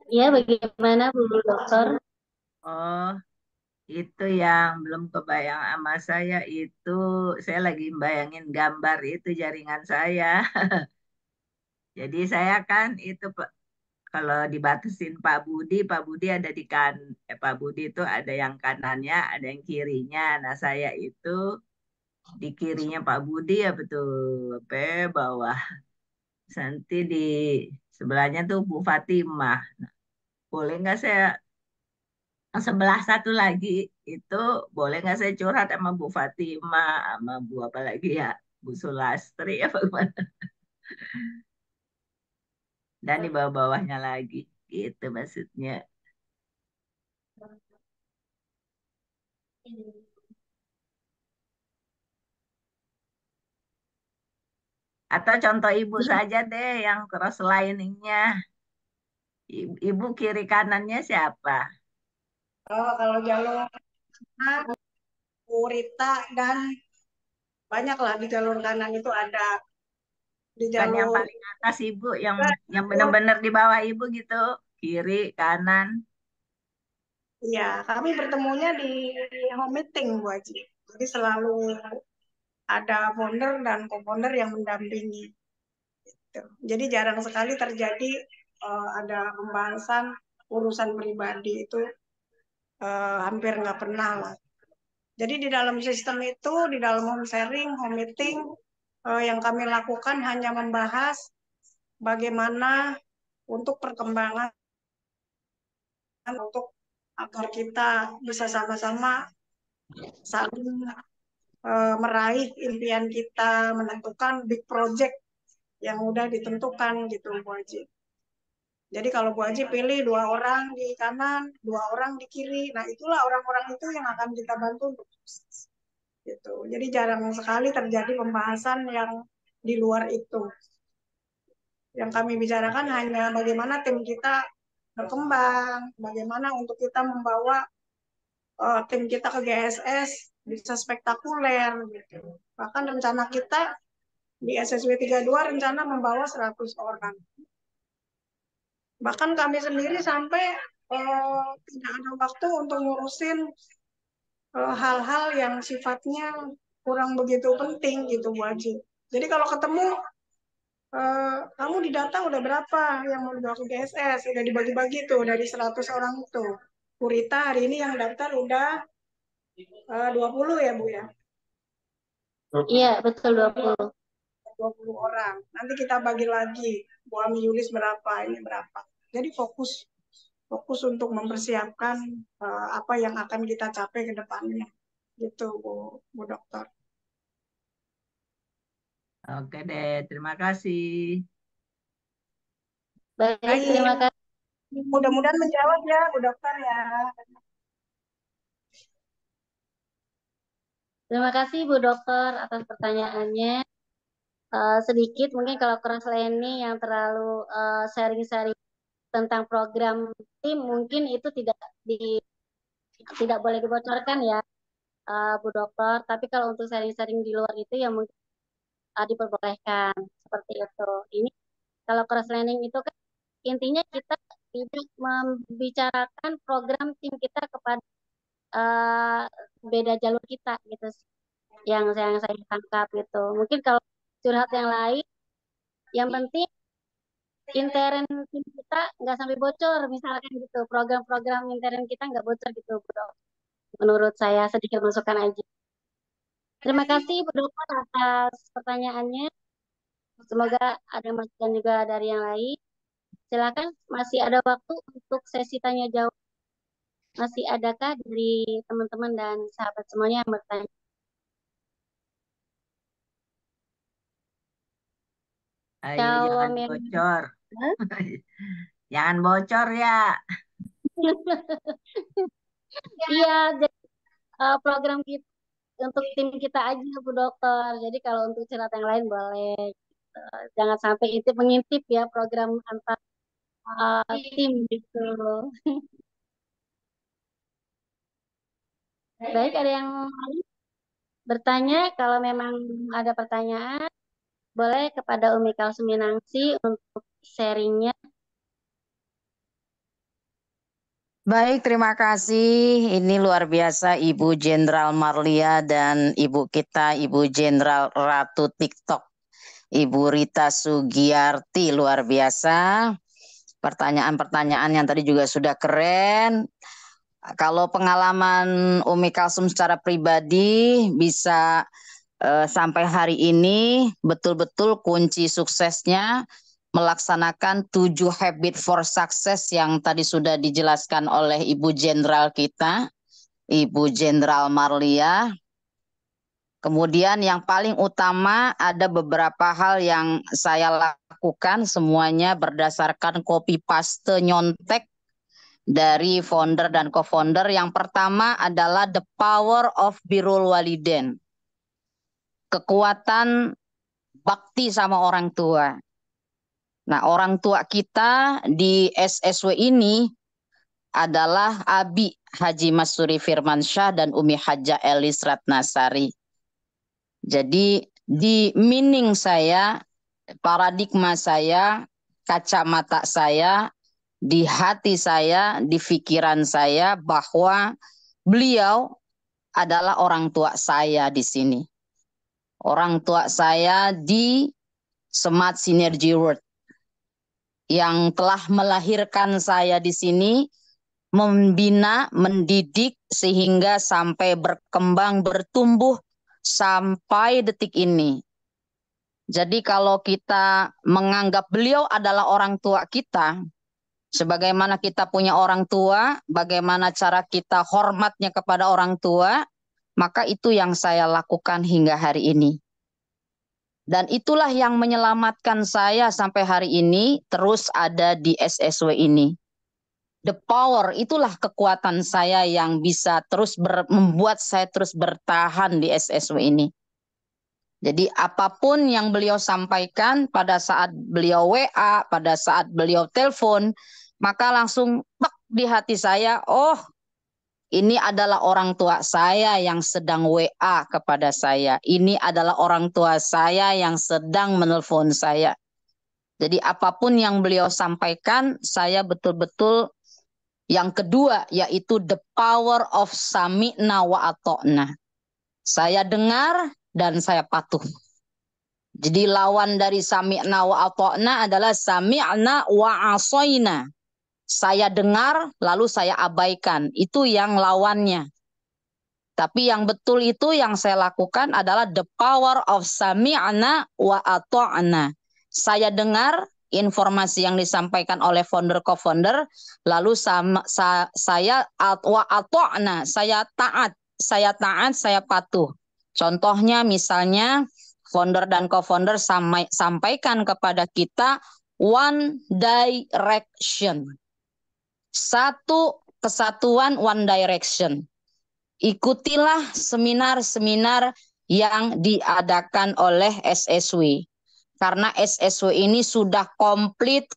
Ya, bagaimana Bu Dokter? Oh, itu yang belum kebayang sama saya itu. Saya lagi bayangin gambar itu jaringan saya. Jadi saya kan itu kalau dibatasin Pak Budi ada Pak Budi itu ada yang kanannya, ada yang kirinya. Nah, saya itu di kirinya Pak Budi ya betul, apa bawah. Nanti di sebelahnya tuh Bu Fatimah. Boleh nggak saya sebelah satu lagi itu boleh nggak saya curhat sama Bu Fatimah sama Bu apa lagi ya Bu Sulastri apa gimana? Dan di bawah-bawahnya lagi gitu maksudnya. Atau contoh ibu saja deh yang cross liningnya. Ibu kiri kanannya siapa? Oh, kalau jalur Purita dan banyak lah di jalur kanan itu ada di Kan yang jalur paling atas ibu, yang benar-benar di bawah ibu gitu, kiri kanan. ya kami bertemunya di home meeting Bu Haji. Jadi selalu ada founder dan co-founder yang mendampingi. Gitu. Jadi jarang sekali terjadi ada pembahasan urusan pribadi itu hampir nggak pernah lah. Jadi di dalam sistem itu, di dalam home sharing, home meeting, yang kami lakukan hanya membahas bagaimana untuk perkembangan untuk agar kita bisa sama-sama saling meraih impian kita, menentukan big project yang udah ditentukan gitu Bu Haji. Jadi kalau Bu Haji pilih 2 orang di kanan, 2 orang di kiri, nah itulah orang-orang itu yang akan kita bantu untuk sukses. Gitu. Jadi jarang sekali terjadi pembahasan yang di luar itu. Yang kami bicarakan hanya bagaimana tim kita berkembang, bagaimana untuk kita membawa tim kita ke GSS bisa spektakuler gitu. Bahkan rencana kita di SSW 32 rencana membawa 100 orang. Bahkan kami sendiri sampai tidak ada waktu untuk ngurusin hal-hal yang sifatnya kurang begitu penting gitu Bu Haji. Jadi kalau ketemu kamu di data udah berapa yang mau dibawa ke GSS, udah dibagi-bagi tuh dari 100 orang itu. Purita hari ini yang daftar udah 20 ya Bu ya? Iya, betul 20. 20 orang. Nanti kita bagi lagi, Bu Ami Yulis berapa, ini berapa. Jadi fokus untuk mempersiapkan apa yang akan kita capai ke depannya. Gitu Bu Dokter. Oke deh, terima kasih. Baik, Baik. terima kasih. Mudah-mudahan menjawab ya Bu Dokter ya. Terima kasih Bu Dokter atas pertanyaannya. Sedikit mungkin kalau cross learning yang terlalu sharing-sharing tentang program tim mungkin itu tidak boleh dibocorkan ya Bu Dokter. Tapi kalau untuk sharing-sharing di luar itu ya mungkin diperbolehkan seperti itu. Ini kalau cross learning itu kan intinya kita tidak membicarakan program tim kita kepada beda jalur kita gitu sih. Yang saya tangkap gitu. Mungkin kalau curhat yang lain, yang penting intern tim kita nggak sampai bocor misalkan gitu. Program-program intern kita nggak bocor gitu, Bu Dok. Menurut saya sedikit masukan aja. Terima kasih Bu Dokter atas pertanyaannya. Semoga ada masukan juga dari yang lain. Silakan masih ada waktu untuk sesi tanya jawab. Masih adakah dari teman-teman dan sahabat semuanya yang bertanya? Ayo Kalau jangan memang bocor. Jangan bocor ya. iya, jadi, program kita untuk tim kita aja Bu Dokter. Jadi kalau untuk cerita yang lain boleh. Gitu. Jangan sampai itu mengintip ya program antar tim gitu. Baik, ada yang lain bertanya? Kalau memang ada pertanyaan, boleh kepada Umi Kalsuminangsi untuk sharingnya. Baik, terima kasih. Ini luar biasa Ibu Jenderal Marlia dan Ibu kita, Ibu Jenderal Ratu TikTok. Ibu Rita Sugiyarti, luar biasa. Pertanyaan-pertanyaan yang tadi juga sudah keren. Kalau pengalaman Umi Kalsum secara pribadi bisa sampai hari ini betul-betul kunci suksesnya melaksanakan 7 habit for success yang tadi sudah dijelaskan oleh Ibu Jenderal kita, Ibu Jenderal Marlia. Kemudian yang paling utama ada beberapa hal yang saya lakukan semuanya berdasarkan copy paste nyontek dari founder dan co-founder. Yang pertama adalah the power of birrul walidain. Kekuatan bakti sama orang tua. Nah, orang tua kita di SSW ini adalah Abi Haji Masuri Firmansyah dan Umi Haja Elis Ratnasari. Jadi di meaning saya, paradigma saya, kacamata saya, di hati saya, di pikiran saya bahwa beliau adalah orang tua saya di sini. Orang tua saya di Smart Synergy World yang telah melahirkan saya di sini, membina, mendidik sehingga sampai berkembang, bertumbuh sampai detik ini. Jadi kalau kita menganggap beliau adalah orang tua kita, sebagaimana kita punya orang tua, bagaimana cara kita hormatnya kepada orang tua, maka itu yang saya lakukan hingga hari ini. Dan itulah yang menyelamatkan saya sampai hari ini terus ada di SSW ini. The power, itulah kekuatan saya yang bisa terus membuat saya terus bertahan di SSW ini. Jadi apapun yang beliau sampaikan pada saat beliau WA, pada saat beliau telepon, maka langsung tek di hati saya, oh ini adalah orang tua saya yang sedang WA kepada saya. Ini adalah orang tua saya yang sedang menelpon saya. Jadi apapun yang beliau sampaikan, saya betul-betul yang kedua yaitu the power of sami'na wa ata'na. Saya dengar dan saya patuh. Jadi lawan dari sami'na wa ata'na adalah sami'na wa asoina. Saya dengar lalu saya abaikan. Itu yang lawannya. Tapi yang betul itu yang saya lakukan adalah the power of sami'na wa ata'na. Saya dengar informasi yang disampaikan oleh founder co-founder, lalu saya wa ata'na, saya taat, saya patuh. Contohnya misalnya founder dan co-founder sampaikan kepada kita one direction. Satu kesatuan, one direction. Ikutilah seminar-seminar yang diadakan oleh SSW. Karena SSW ini sudah komplit.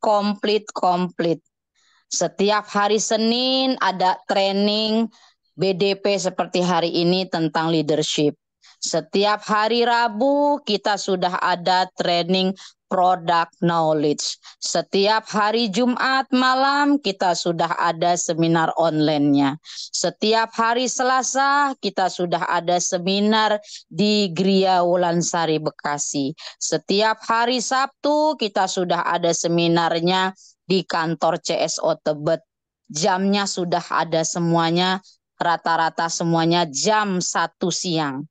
Setiap hari Senin ada training BDP seperti hari ini tentang leadership. Setiap hari Rabu kita sudah ada training product knowledge. Setiap hari Jumat malam kita sudah ada seminar online-nya. Setiap hari Selasa kita sudah ada seminar di Gria Wulansari Bekasi. Setiap hari Sabtu kita sudah ada seminarnya di kantor CSO Tebet. Jamnya sudah ada semuanya, rata-rata semuanya jam 1 siang.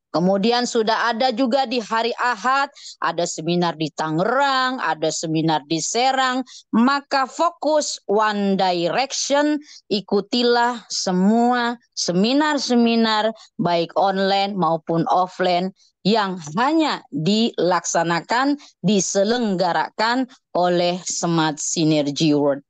Kemudian sudah ada juga di hari Ahad, ada seminar di Tangerang, ada seminar di Serang. Maka fokus one direction, ikutilah semua seminar-seminar baik online maupun offline yang hanya dilaksanakan, diselenggarakan oleh Smart Synergy World.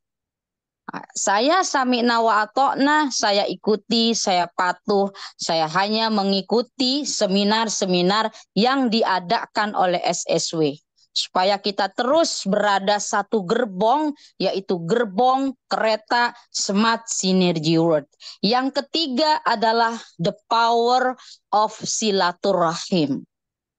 Saya sami'na wa ata'na, saya ikuti, saya patuh, saya hanya mengikuti seminar-seminar yang diadakan oleh SSW. Supaya kita terus berada satu gerbong, yaitu gerbong kereta Smart Synergy World. Yang ketiga adalah the power of silaturahim.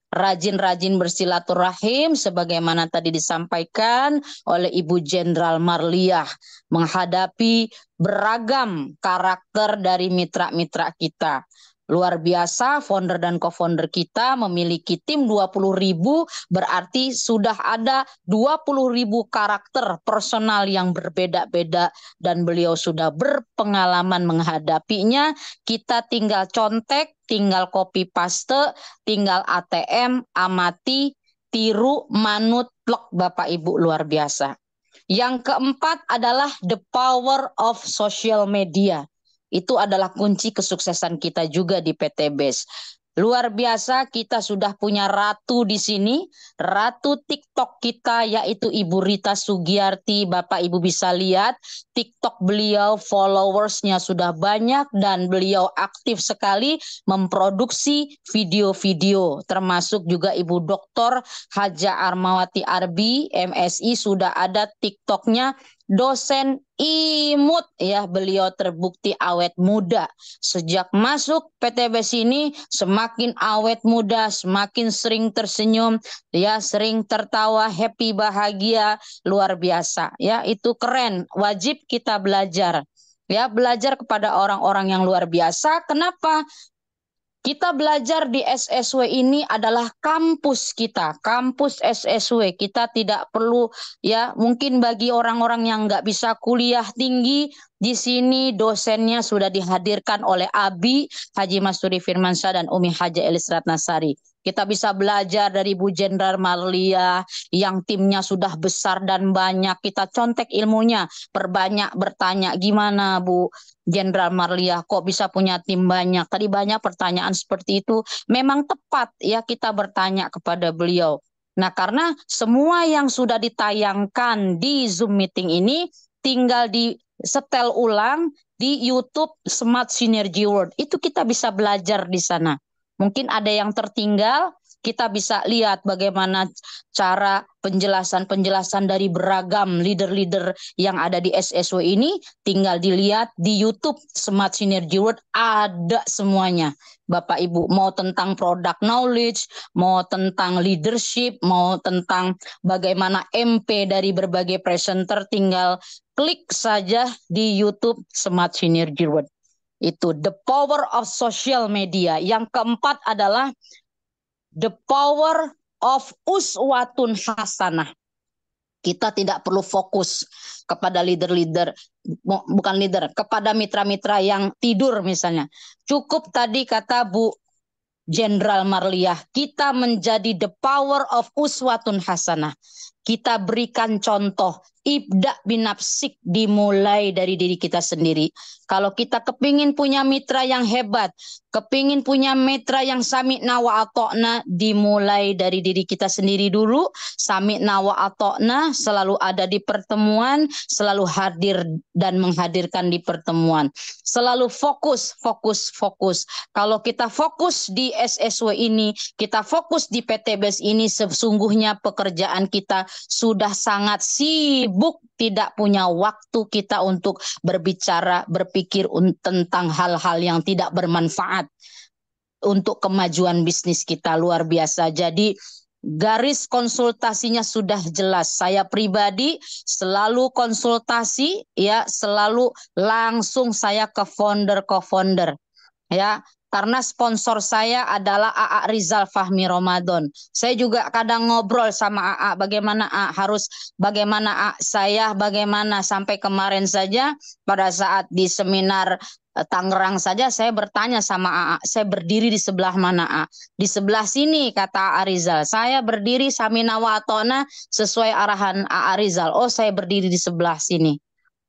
Rajin-rajin bersilaturahim sebagaimana tadi disampaikan oleh Ibu Jenderal Marliah, menghadapi beragam karakter dari mitra-mitra kita. Luar biasa, founder dan co-founder kita memiliki tim 20.000, berarti sudah ada 20.000 karakter personal yang berbeda-beda dan beliau sudah berpengalaman menghadapinya. Kita tinggal contek, tinggal copy paste, tinggal ATM, amati, tiru, manut, plek Bapak Ibu, luar biasa. Yang keempat adalah the power of social media. Itu adalah kunci kesuksesan kita juga di PT BES. Luar biasa, kita sudah punya ratu di sini. Ratu TikTok kita yaitu Ibu Rita Sugiyarti. Bapak Ibu bisa lihat TikTok beliau, followersnya sudah banyak dan beliau aktif sekali memproduksi video-video. Termasuk juga Ibu Dr. Haja Armawati Arbi, MSI, sudah ada TikToknya. Dosen IMUT ya, beliau terbukti awet muda. Sejak masuk PTBES ini semakin awet muda, semakin sering tersenyum, ya, sering tertawa, happy, bahagia, luar biasa. Ya, itu keren. Wajib kita belajar. Ya, belajar kepada orang-orang yang luar biasa. Kenapa? Kita belajar di SSW ini adalah kampus kita, kampus SSW. Kita tidak perlu, ya, mungkin bagi orang-orang yang nggak bisa kuliah tinggi, Di sini dosennya sudah dihadirkan oleh Abi Haji Masuri Firmansyah dan Umi Haja Elis Ratnasari. Kita bisa belajar dari Bu Jenderal Marlia yang timnya sudah besar dan banyak. Kita contek ilmunya, perbanyak bertanya, gimana Bu Jenderal Marlia kok bisa punya tim banyak? Tadi banyak pertanyaan seperti itu. Memang tepat ya kita bertanya kepada beliau. Nah, karena semua yang sudah ditayangkan di Zoom meeting ini tinggal setel ulang di YouTube Smart Synergy World. Itu kita bisa belajar di sana. Mungkin ada yang tertinggal, kita bisa lihat bagaimana cara penjelasan-penjelasan dari beragam leader-leader yang ada di SSW ini. Tinggal dilihat di YouTube Smart Synergy World, ada semuanya. Bapak Ibu, mau tentang product knowledge, mau tentang leadership, mau tentang bagaimana MP dari berbagai presenter, tinggal klik saja di YouTube Smart Synergy World. Itu the power of social media. Yang keempat adalah the power of uswatun hasanah. Kita tidak perlu fokus kepada leader-leader, bukan leader, kepada mitra-mitra yang tidur misalnya. Cukup tadi kata Bu Jenderal Marliah, kita menjadi the power of uswatun hasanah. Kita berikan contoh, ibda binafsik, dimulai dari diri kita sendiri. Kalau kita kepingin punya mitra yang hebat, kepingin punya mitra yang sami'na wa ata'na, dimulai dari diri kita sendiri dulu. Sami'na wa ata'na, selalu ada di pertemuan, selalu hadir dan menghadirkan di pertemuan. Selalu fokus. Kalau kita fokus di SSW ini, kita fokus di PTBS ini, sesungguhnya pekerjaan kita sudah sangat sibuk, tidak punya waktu kita untuk berbicara, berpikir tentang hal-hal yang tidak bermanfaat untuk kemajuan bisnis kita. Luar biasa. Jadi garis konsultasinya sudah jelas. Saya pribadi selalu konsultasi, ya, selalu langsung saya ke co-founder, ya. Karena sponsor saya adalah AA Rizal Fahmi Ramadan. Saya juga kadang ngobrol sama AA, bagaimana saya, bagaimana sampai kemarin saja pada saat di seminar Tangerang saja saya bertanya sama AA, saya berdiri di sebelah mana AA? Di sebelah sini kata AA Rizal. Saya berdiri samina wa atona sesuai arahan AA Rizal. Oh, saya berdiri di sebelah sini.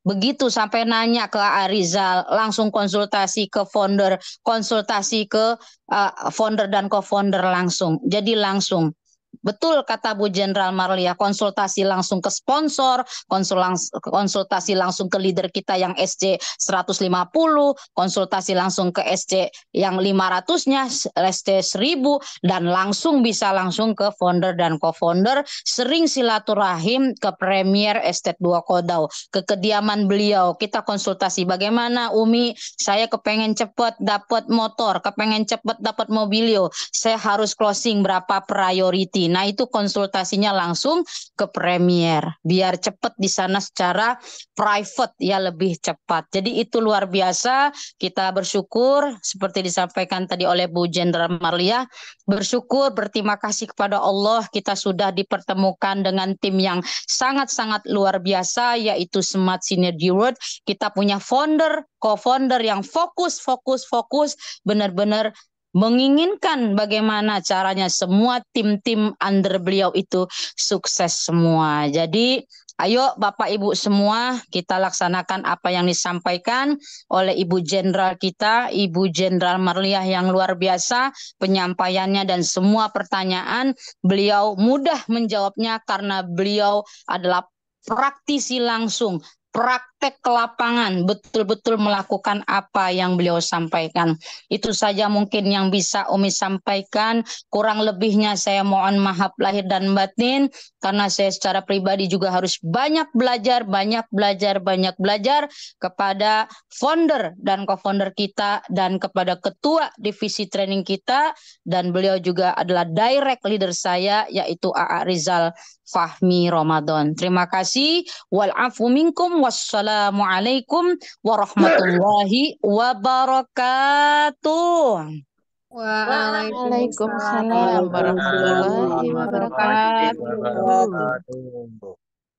Begitu sampai nanya ke AA Rizal, langsung konsultasi ke founder, konsultasi ke founder dan co-founder langsung. Jadi langsung. Betul kata Bu Jenderal Marlia, konsultasi langsung ke sponsor, konsultasi langsung ke leader kita yang SC 150, konsultasi langsung ke SC yang 500-nya, SC 1000, dan langsung bisa langsung ke founder dan co-founder. Sering silaturahim ke Premier Estate 2 Kodau, ke kediaman beliau. Kita konsultasi, bagaimana Umi, saya kepengen cepat dapat motor, kepengen cepat dapat mobilio, saya harus closing berapa priority. Nah, itu konsultasinya langsung ke Premier biar cepat di sana secara private, ya, lebih cepat. Jadi itu luar biasa. Kita bersyukur seperti disampaikan tadi oleh Bu Jenderal Marlia, bersyukur, berterima kasih kepada Allah kita sudah dipertemukan dengan tim yang sangat-sangat luar biasa, yaitu Smart Synergy World. Kita punya founder, co-founder yang fokus, benar-benar menginginkan bagaimana caranya semua tim-tim under beliau itu sukses semua. Jadi ayo Bapak Ibu semua, kita laksanakan apa yang disampaikan oleh Ibu Jenderal kita, Ibu Jenderal Marliah yang luar biasa, penyampaiannya dan semua pertanyaan beliau mudah menjawabnya karena beliau adalah praktisi langsung, praktek ke lapangan, betul-betul melakukan apa yang beliau sampaikan. Itu saja mungkin yang bisa Umi sampaikan. Kurang lebihnya saya mohon maaf lahir dan batin, karena saya secara pribadi juga harus banyak belajar kepada founder dan co-founder kita dan kepada ketua divisi training kita, dan beliau juga adalah direct leader saya, yaitu AA Rizal Fahmi Ramadan. Terima kasih. Wal-afu minkum. Wassalamualaikum warahmatullahi wabarakatuh. Waalaikumsalam warahmatullahi wabarakatuh.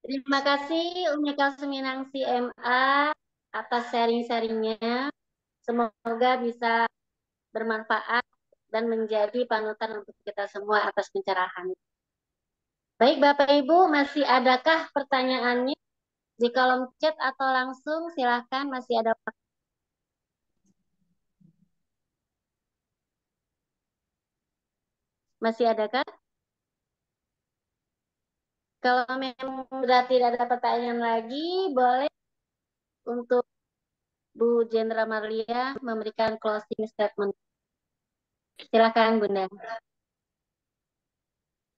Terima kasih Umi Kalsuminang CMA. atas sharing-sharingnya. Semoga bisa bermanfaat dan menjadi panutan untuk kita semua atas pencerahan. Baik Bapak Ibu, masih adakah pertanyaannya? Di kolom chat atau langsung silahkan, masih ada waktu. Masih adakah? Kalau memang sudah tidak ada pertanyaan lagi, boleh untuk Bu Jendral Marlia memberikan closing statement. Silakan Bunda.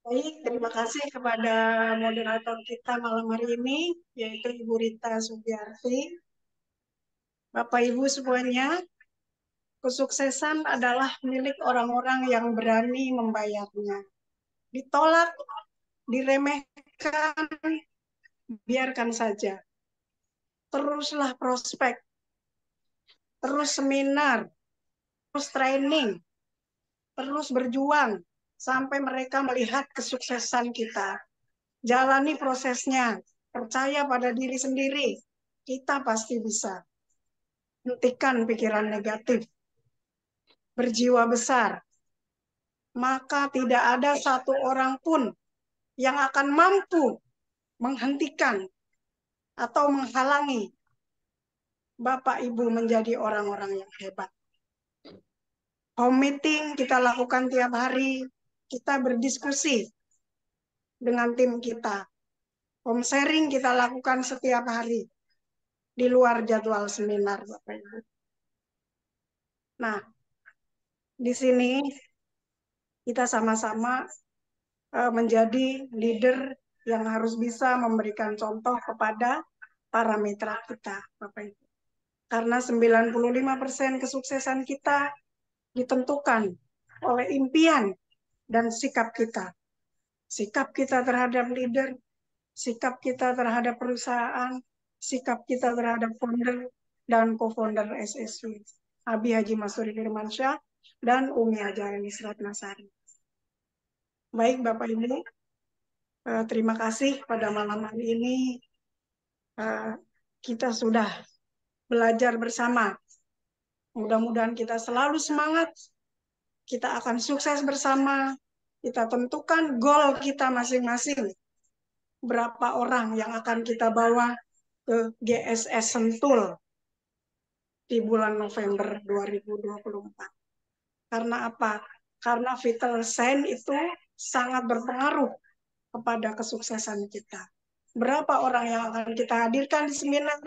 Baik, terima kasih kepada moderator kita malam hari ini, yaitu Ibu Rita Sugiarti. Bapak Ibu semuanya, kesuksesan adalah milik orang-orang yang berani membayarnya. Ditolak, diremehkan, biarkan saja. Teruslah prospek, terus seminar, terus training, terus berjuang, sampai mereka melihat kesuksesan kita. Jalani prosesnya, percaya pada diri sendiri, kita pasti bisa. Hentikan pikiran negatif, berjiwa besar, maka tidak ada satu orang pun yang akan mampu menghentikan atau menghalangi Bapak Ibu menjadi orang-orang yang hebat. Home meeting kita lakukan tiap hari, kita berdiskusi dengan tim kita. Home sharing kita lakukan setiap hari di luar jadwal seminar, Bapak Ibu. Nah, di sini kita sama-sama menjadi leader yang harus bisa memberikan contoh kepada para mitra kita, Bapak Ibu. Karena 95% kesuksesan kita ditentukan oleh impian dan sikap kita. Sikap kita terhadap leader, sikap kita terhadap perusahaan, sikap kita terhadap founder dan co-founder SSW, Abi Haji Masuri Firmansyah dan Umi Hajarani Ratnasari. Baik Bapak Ibu, terima kasih pada malam hari ini kita sudah belajar bersama. Mudah-mudahan kita selalu semangat, kita akan sukses bersama, kita tentukan goal kita masing-masing. Berapa orang yang akan kita bawa ke GSS Sentul di bulan November 2024. Karena apa? Karena vital sign itu sangat berpengaruh kepada kesuksesan kita. Berapa orang yang akan kita hadirkan di seminar,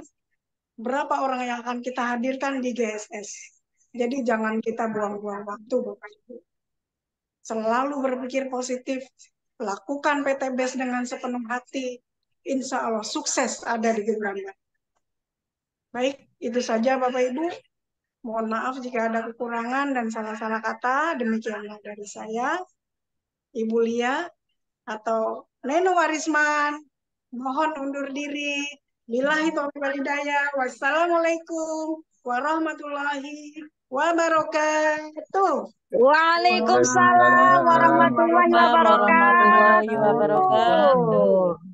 berapa orang yang akan kita hadirkan di GSS. Jadi jangan kita buang-buang waktu, Bapak Ibu. Selalu berpikir positif, lakukan PTBS dengan sepenuh hati, insya Allah sukses ada di genggaman. Baik, itu saja Bapak Ibu. Mohon maaf jika ada kekurangan dan salah-salah kata, demikianlah dari saya, Ibu Lia, atau Neno Warisman, mohon undur diri. Billahi taufiq wal hidayah. Wassalamualaikum warahmatullahi wabarakatuh. Waalaikumsalam warahmatullahi Warahmatullahi wabarakatuh. wabarakatuh.